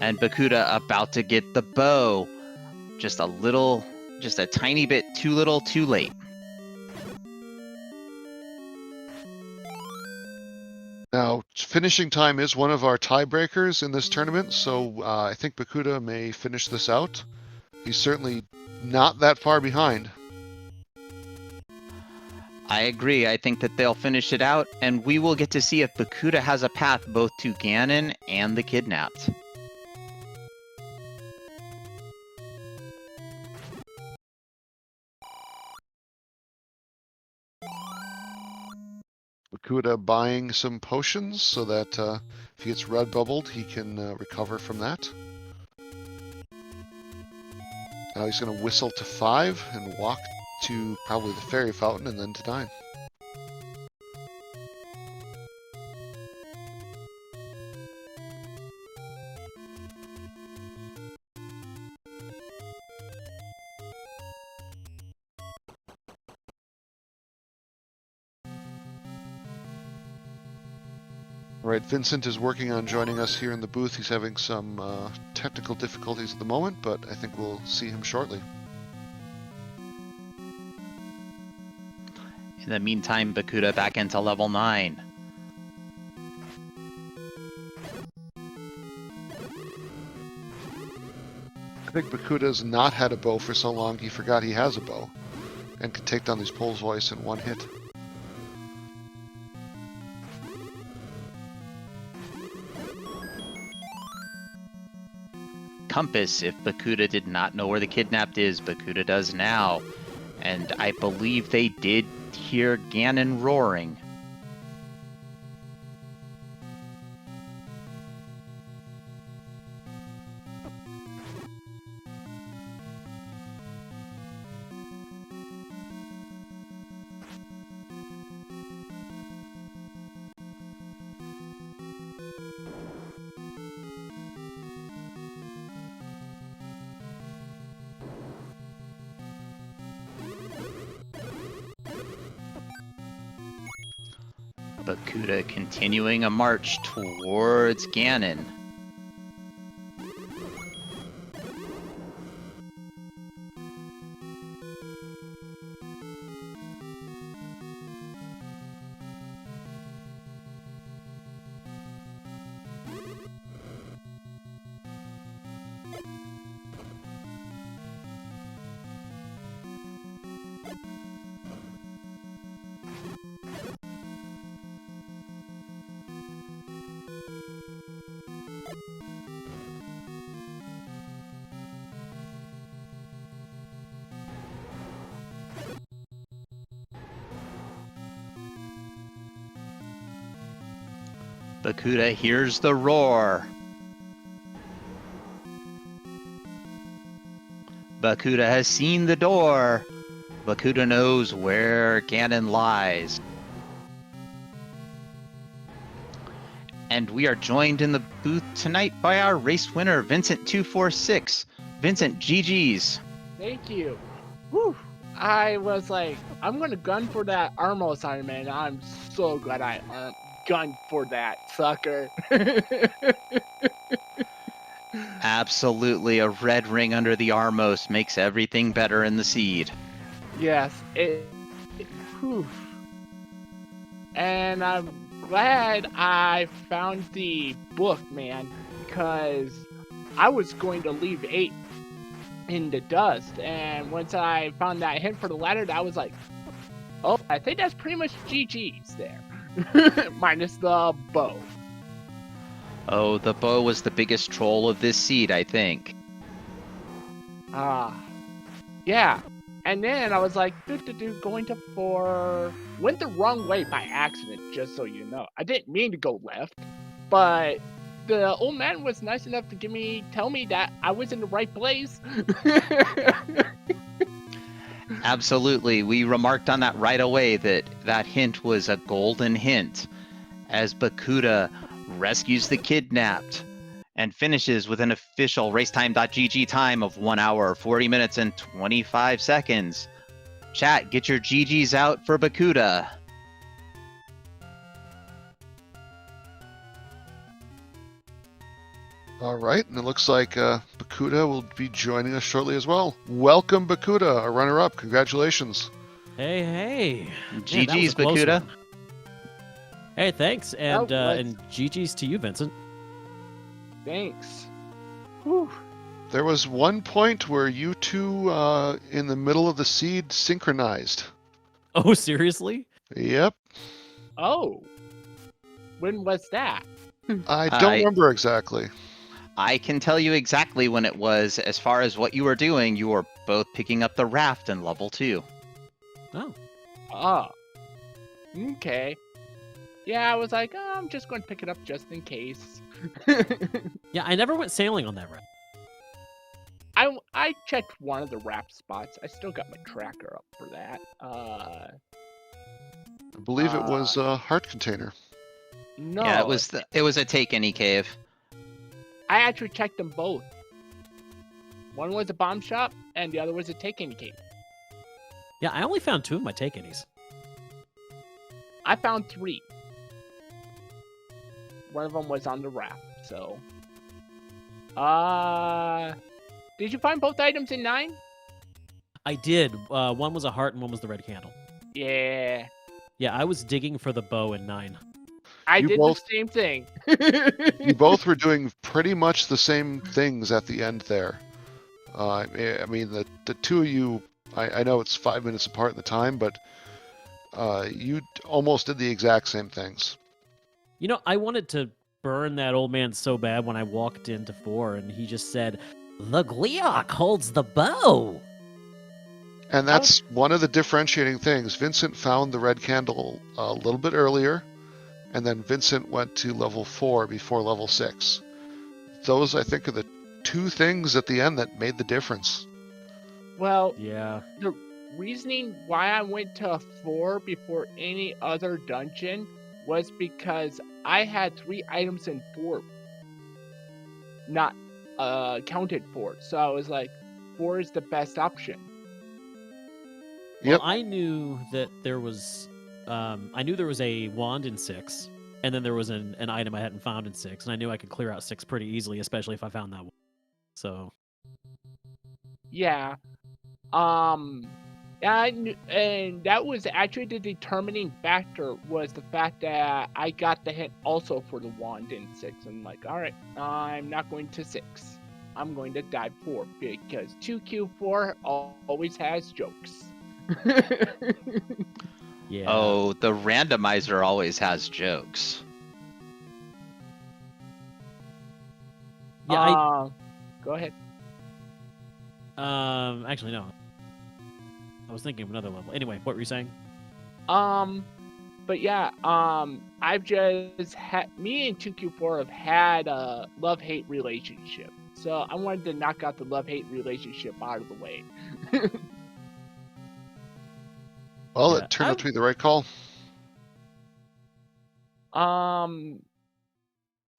And Bakudah about to get the bow. Just a tiny bit too little, too late. Now, finishing time is one of our tiebreakers in this tournament, so I think Bakudah may finish this out. He's certainly not that far behind. I agree. I think that they'll finish it out, and we will get to see if Bakudah has a path both to Ganon and the Kidnapped. Bakudah buying some potions so that if he gets red bubbled, he can recover from that. Now he's going to whistle to 5 and walk to probably the fairy fountain and then to 9. Right, Vincent is working on joining us here in the booth. He's having some technical difficulties at the moment, but I think we'll see him shortly. In the meantime, Bakudah back into level 9. I think Bakudah's not had a bow for so long he forgot he has a bow and can take down these poles voice in one hit. Compass, if Bakudah did not know where the Kidnapped is, Bakudah does now. And I believe they did hear Ganon roaring. Bakudah continuing a march towards Ganon. Bakudah hears the roar. Bakudah has seen the door. Bakudah knows where Ganon lies. And we are joined in the booth tonight by our race winner, Vincent246. Vincent, GG's. Thank you. Whew. I was like, I'm gonna gun for that Armo assignment. I'm so glad I gunned for that sucker. Absolutely, a red ring under the Armos makes everything better in the seed. Yes, whew. And I'm glad I found the book, man, because I was going to leave 8 in the dust, and once I found that hint for the ladder, I was like, oh, I think that's pretty much GG's there. Minus the bow. Oh, the bow was the biggest troll of this seed, I think. Yeah. And then I was like, going to 4. Went the wrong way by accident, just so you know. I didn't mean to go left, but the old man was nice enough to tell me that I was in the right place. Absolutely. We remarked on that right away, that hint was a golden hint, as Bakudah rescues the kidnapped and finishes with an official racetime.gg time of 1 hour, 40 minutes, and 25 seconds. Chat, get your GGs out for Bakudah. All right, and it looks like Bakudah will be joining us shortly as well. Welcome, Bakudah, a runner-up. Congratulations. Hey. GG's, Bakudah. Hey, thanks, and GG's to you, Vincent. Thanks. Whew. There was one point where you two in the middle of the seed synchronized. Oh, seriously? Yep. Oh. When was that? I don't remember exactly. I can tell you exactly when it was. As far as what you were doing, you were both picking up the raft in level 2. Oh. Oh. Okay. Yeah, I was like, oh, I'm just going to pick it up just in case. Yeah, I never went sailing on that route. I checked one of the raft spots. I still got my tracker up for that. I believe it was a heart container. No. Yeah, it was a take any cave. I actually checked them both. One was a bomb shop, and the other was a take any cave. Yeah, I only found 2 of my take-any's. I found 3. One of them was on the raft, so. Did you find both items in 9? I did. One was a heart and one was the red candle. Yeah. Yeah, I was digging for the bow in 9. I did the same thing. You both were doing pretty much the same things at the end there. I mean, the two of you, I know it's 5 minutes apart in the time, but you almost did the exact same things. You know, I wanted to burn that old man so bad when I walked into 4, and he just said, "The Gleeok holds the bow." And that's one of the differentiating things. Vincent found the red candle a little bit earlier, and then Vincent went to level 4 before level 6. Those, I think, are the 2 things at the end that made the difference. Well, yeah. The reasoning why I went to 4 before any other dungeon was because I had 3 items in 4 not counted for. So I was like, 4 is the best option. Well, I knew that there was a wand in 6, and then there was an item I hadn't found in 6, and I knew I could clear out 6 pretty easily, especially if I found that one. So. Yeah. And that was actually the determining factor, was the fact that I got the hint also for the wand in 6. I'm like, alright, I'm not going to 6. I'm going to dive 4, because 2Q4 always has jokes. Yeah. Oh, the randomizer always has jokes. Yeah, go ahead. Actually, no. I was thinking of another level. Anyway, what were you saying? But yeah, I've just had, me and 2Q4 have had a love-hate relationship. So I wanted to knock out the love-hate relationship out of the way. Well, Yeah, it turned out to be the right call.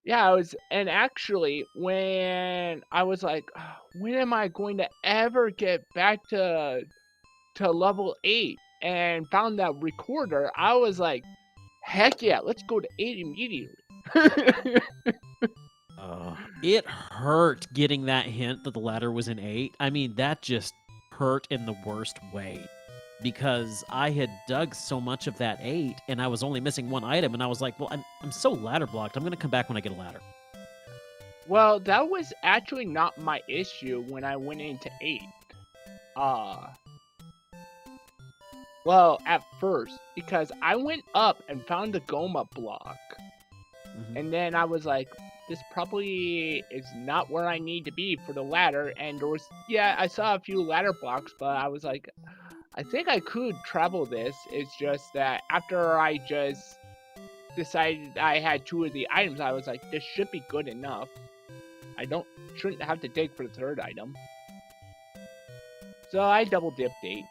Yeah, and actually, when I was like, "Oh, when am I going to ever get back to level 8 and found that recorder, I was like, heck yeah, let's go to 8 immediately. It hurt getting that hint that the ladder was in 8. I mean, that just hurt in the worst way. Because I had dug so much of that 8, and I was only missing one item, and I was like, well, I'm so ladder blocked. I'm going to come back when I get a ladder. Well, that was actually not my issue when I went into 8. Well, at first, because I went up and found the Goma block. Mhm. And then I was like, this probably is not where I need to be for the ladder. And there was, yeah, I saw a few ladder blocks, but I was like, I think I could travel this. It's just that after I just decided I had 2 of the items, I was like, this should be good enough. I shouldn't have to dig for the 3rd item. So I double dipped 8.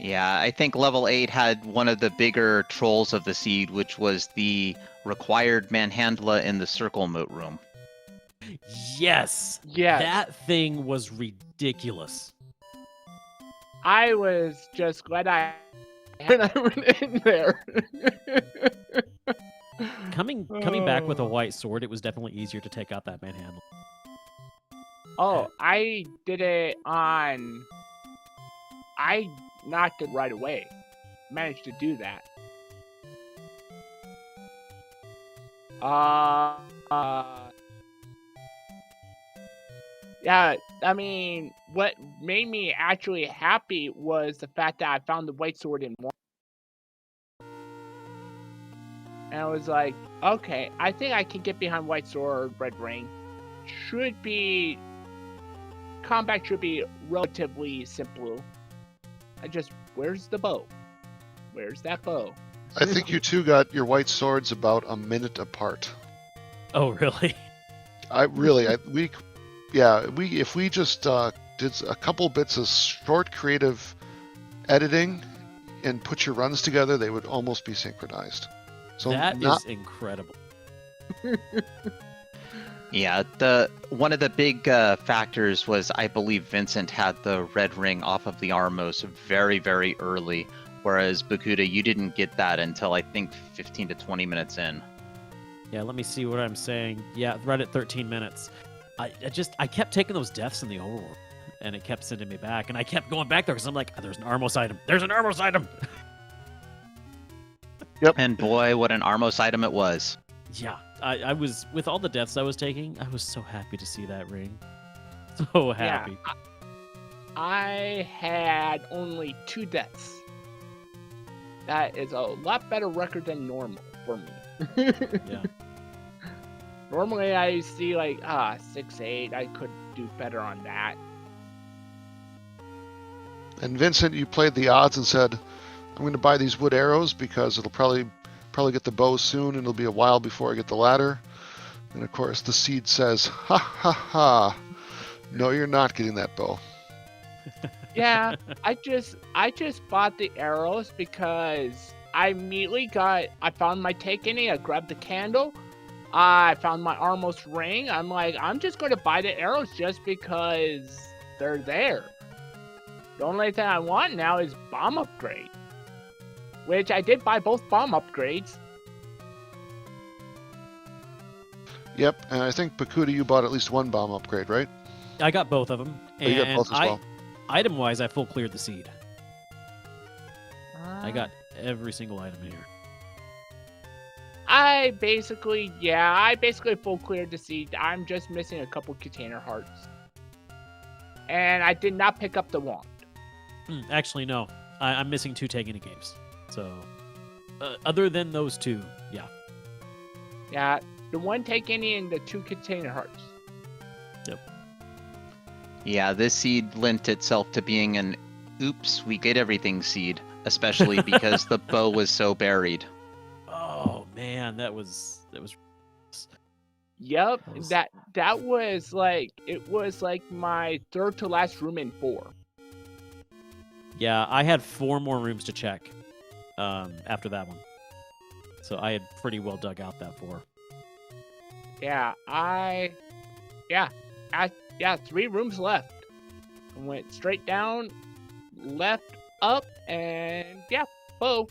Yeah, I think level 8 had one of the bigger trolls of the seed, which was the required manhandla in the circle moat room. Yes! Yes. That thing was ridiculous. I was just glad when I went in there. Coming back with a white sword, it was definitely easier to take out that manhandle. Oh, I did it on... I knocked it right away. Managed to do that. Yeah, I mean, what made me actually happy was the fact that I found the white sword in 1. And I was like, okay, I think I can get behind white sword, red ring. Combat should be relatively simple. Where's the bow? Where's that bow? I think you two got your white swords about a minute apart. Oh, really? If we just did a couple bits of short creative editing and put your runs together, they would almost be synchronized. So that is incredible. Yeah, one of the big factors was I believe Vincent had the red ring off of the Armos very, very early, whereas Bakudah, you didn't get that until I think 15 to 20 minutes in. Yeah, let me see what I'm saying. Yeah, right at 13 minutes. I kept taking those deaths in the overworld, and it kept sending me back, and I kept going back there because I'm like, oh, there's an Armos item. There's an Armos item. Yep. And boy, what an Armos item it was. Yeah, I was, with all the deaths I was taking, I was so happy to see that ring. So happy. Yeah, I had only 2 deaths. That is a lot better record than normal for me. Yeah. Normally I see like 6, 8. I could do better on that. And Vincent, you played the odds and said, I'm going to buy these wood arrows because it'll probably get the bow soon and it'll be a while before I get the ladder. And of course the seed says, ha ha ha, no, you're not getting that bow. Yeah, I just bought the arrows because I found my takening, I grabbed the candle, I found my Armos ring. I'm like, I'm just going to buy the arrows just because they're there. The only thing I want now is bomb upgrade. Which I did buy both bomb upgrades. Yep, and I think Bakudah, you bought at least one bomb upgrade, right? I got both of them. Oh, you got both as well. Item-wise, I full cleared the seed. I got every single item in here. I basically full cleared the seed. I'm just missing a couple container hearts. And I did not pick up the wand. Actually, no. I'm missing 2 Taking games. So, other than those 2, yeah. Yeah, the one takening and the 2 container hearts. Yep. Yeah, this seed lent itself to being an oops, we get everything seed. especially because the bow was so buried. Oh man, that was. Yep, That was- that was like, it was like my third to last room in 4. Yeah, I had 4 more rooms to check after that one. So I had pretty well dug out that 4. Yeah, 3 rooms left. I went straight down, left, up, and yeah, bow.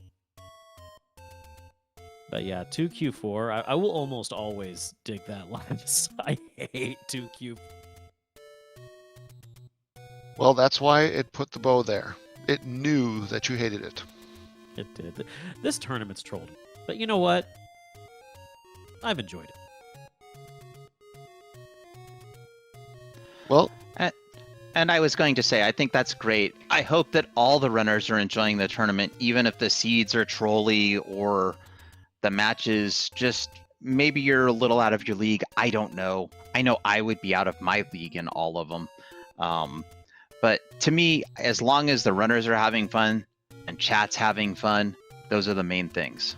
But yeah, 2Q4, I will almost always dig that lens. I hate 2Q. Well, that's why it put the bow there. It knew that you hated it. It did. This tournament's trolled. But you know what? I've enjoyed it. Well, And I was going to say, I think that's great. I hope that all the runners are enjoying the tournament, even if the seeds are trolly or the matches just maybe you're a little out of your league. I don't know. I know I would be out of my league in all of them. But to me, as long as the runners are having fun and chat's having fun, those are the main things.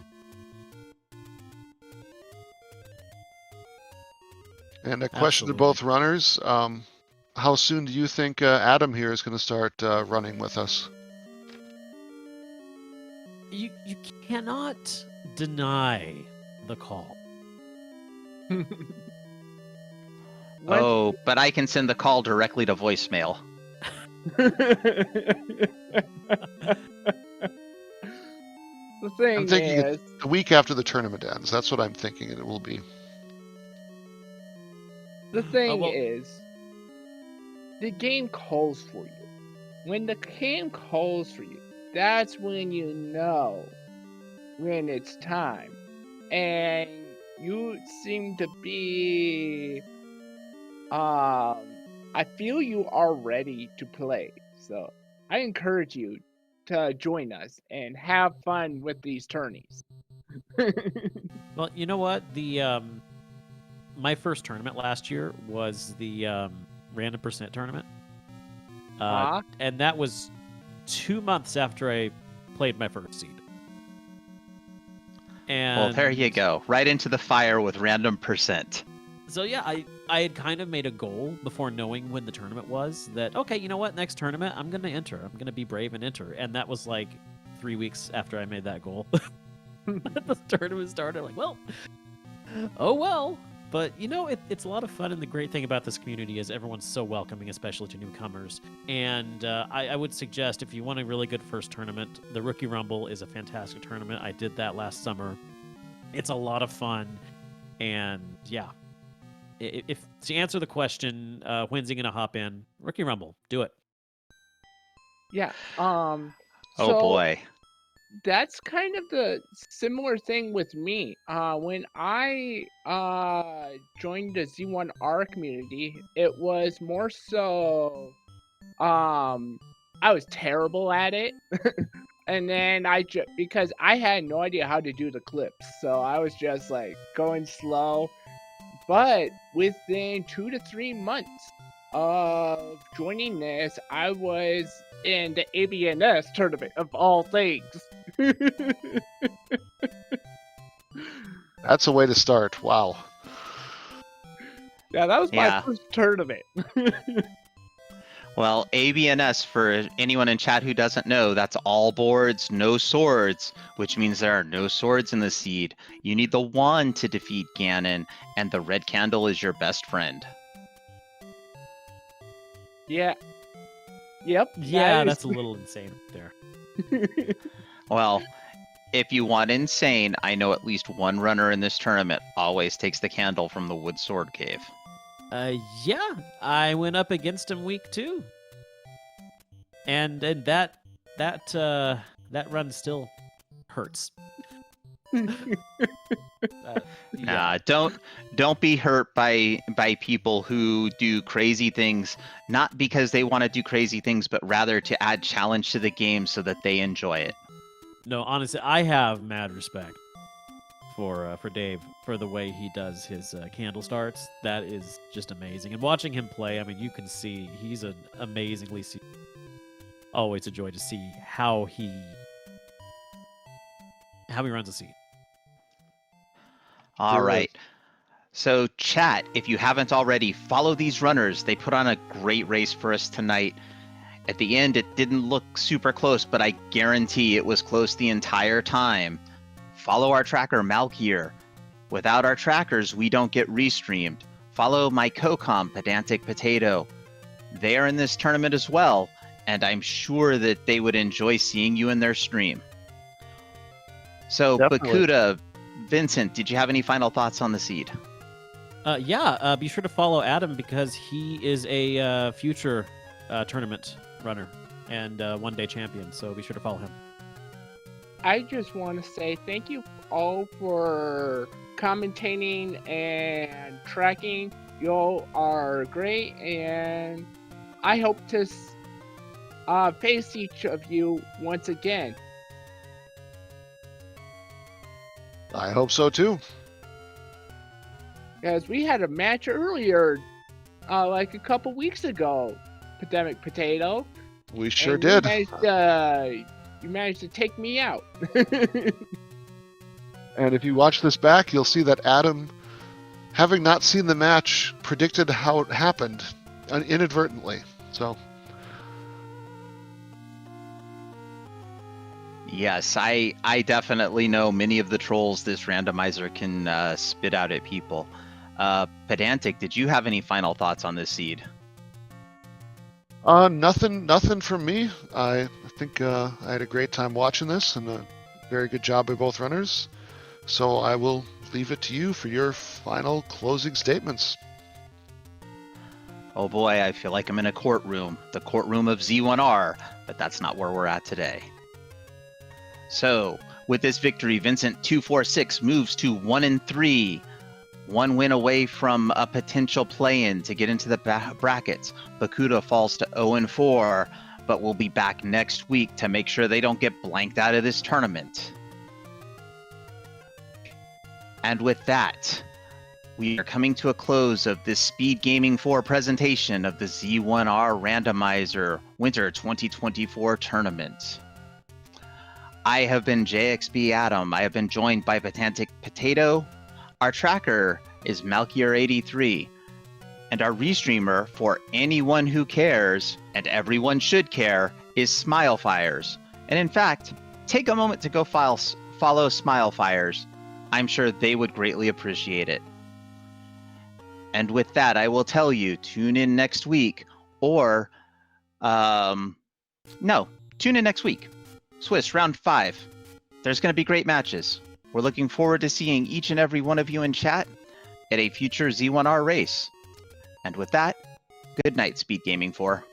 and a question to both runners. How soon do you think Adam here is going to start running with us? You cannot deny the call. Oh, but I can send the call directly to voicemail. The thing I'm thinking is, the week after the tournament ends. That's what I'm thinking it will be. the thing well- is, the game calls for you. When the game calls for you, that's when you know when it's time. And you seem to be, I feel you are ready to play. So I encourage you to join us and have fun with these tourneys. Well, you know what? The my first tournament last year was the random percent tournament, and that was 2 months after I played my first seed. And Well, there you go. Right into the fire with random percent. So yeah, I had kind of made a goal before knowing when the tournament was that, okay, you know what, next tournament I'm gonna enter. I'm gonna be brave and enter. And that was like 3 weeks after I made that goal. The tournament started. Like, well, oh well. But you know, it's a lot of fun, and the great thing about this community is everyone's so welcoming, especially to newcomers. And I would suggest, if you want a really good first tournament, the Rookie Rumble is a fantastic tournament. I did that last summer. It's a lot of fun, and yeah. If to answer the question, when's he gonna hop in? Rookie Rumble, do it. Yeah. Oh So boy. that's kind of the similar thing with me. When I joined the Z1R community, it was more so I was terrible at it. And then because I had no idea how to do the clips, so I was just like going slow. But within 2 to 3 months of joining this, I was in the ABNS tournament of all things. That's a way to start. Wow. Yeah, that was my Yeah. first tournament. Well, ABNS, for anyone in chat who doesn't know, that's all boards, no swords, which means there are no swords in the seed. You need the wand to defeat Ganon, and the red candle is your best friend. Yeah. Yep. Yeah, that's a little insane there. Well, if you want insane, I know at least one runner in this tournament always takes the candle from the wood sword cave. Yeah, I went up against him week 2, and that run still hurts. Nah, don't be hurt by people who do crazy things, not because they want to do crazy things, but rather to add challenge to the game so that they enjoy it. No, honestly, I have mad respect for Dave for the way he does his candle starts. That is just amazing. And watching him play, I mean, you can see he's an amazingly. Always a joy to see how he how he runs a seed. All Good. right. So, chat, if you haven't already, follow these runners. They put on a great race for us tonight. At the end, it didn't look super close, but I guarantee it was close the entire time. Follow our tracker, Malkier. Without our trackers, we don't get restreamed. Follow my co-com, Pedantic Potato. They are in this tournament as well, and I'm sure that they would enjoy seeing you in their stream. So, Definitely. Bakudah, Vincent, did you have any final thoughts on the seed? Be sure to follow Adam because he is a future tournament runner and one-day champion. So be sure to follow him. I just want to say thank you all for commentating and tracking. You all are great, and I hope to face each of you once again. I hope so too. Because we had a match earlier, like a couple weeks ago, Pandemic Potato. We sure and did. You managed to take me out. And if you watch this back, you'll see that Adam, having not seen the match, predicted how it happened inadvertently. So, Yes, I definitely know many of the trolls this randomizer can spit out at people. Pedantic, did you have any final thoughts on this seed? nothing from me. I think I had a great time watching this, and a very good job by both runners. So I will leave it to you for your final closing statements. Oh boy, I feel like I'm in a courtroom, the courtroom of Z1R, but that's not where we're at today. So, with this victory, Vincent 246 moves to 1-3, one win away from a potential play-in to get into the brackets. Bakudah falls to 0-4, but we'll be back next week to make sure they don't get blanked out of this tournament. And with that, we are coming to a close of this SpeedGaming 4 presentation of the Z1R Randomizer Winter 2024 Tournament. I have been JXB Adam. I have been joined by Pedantic Potato. Our tracker is Malkier83. And our restreamer for anyone who cares, and everyone should care, is Smilefires. And in fact, take a moment to go follow Smilefires. I'm sure they would greatly appreciate it. And with that, I will tell you, tune in next week, or, tune in next week. Swiss, round 5. There's going to be great matches. We're looking forward to seeing each and every one of you in chat at a future Z1R race. And with that, good night, SpeedGaming 4.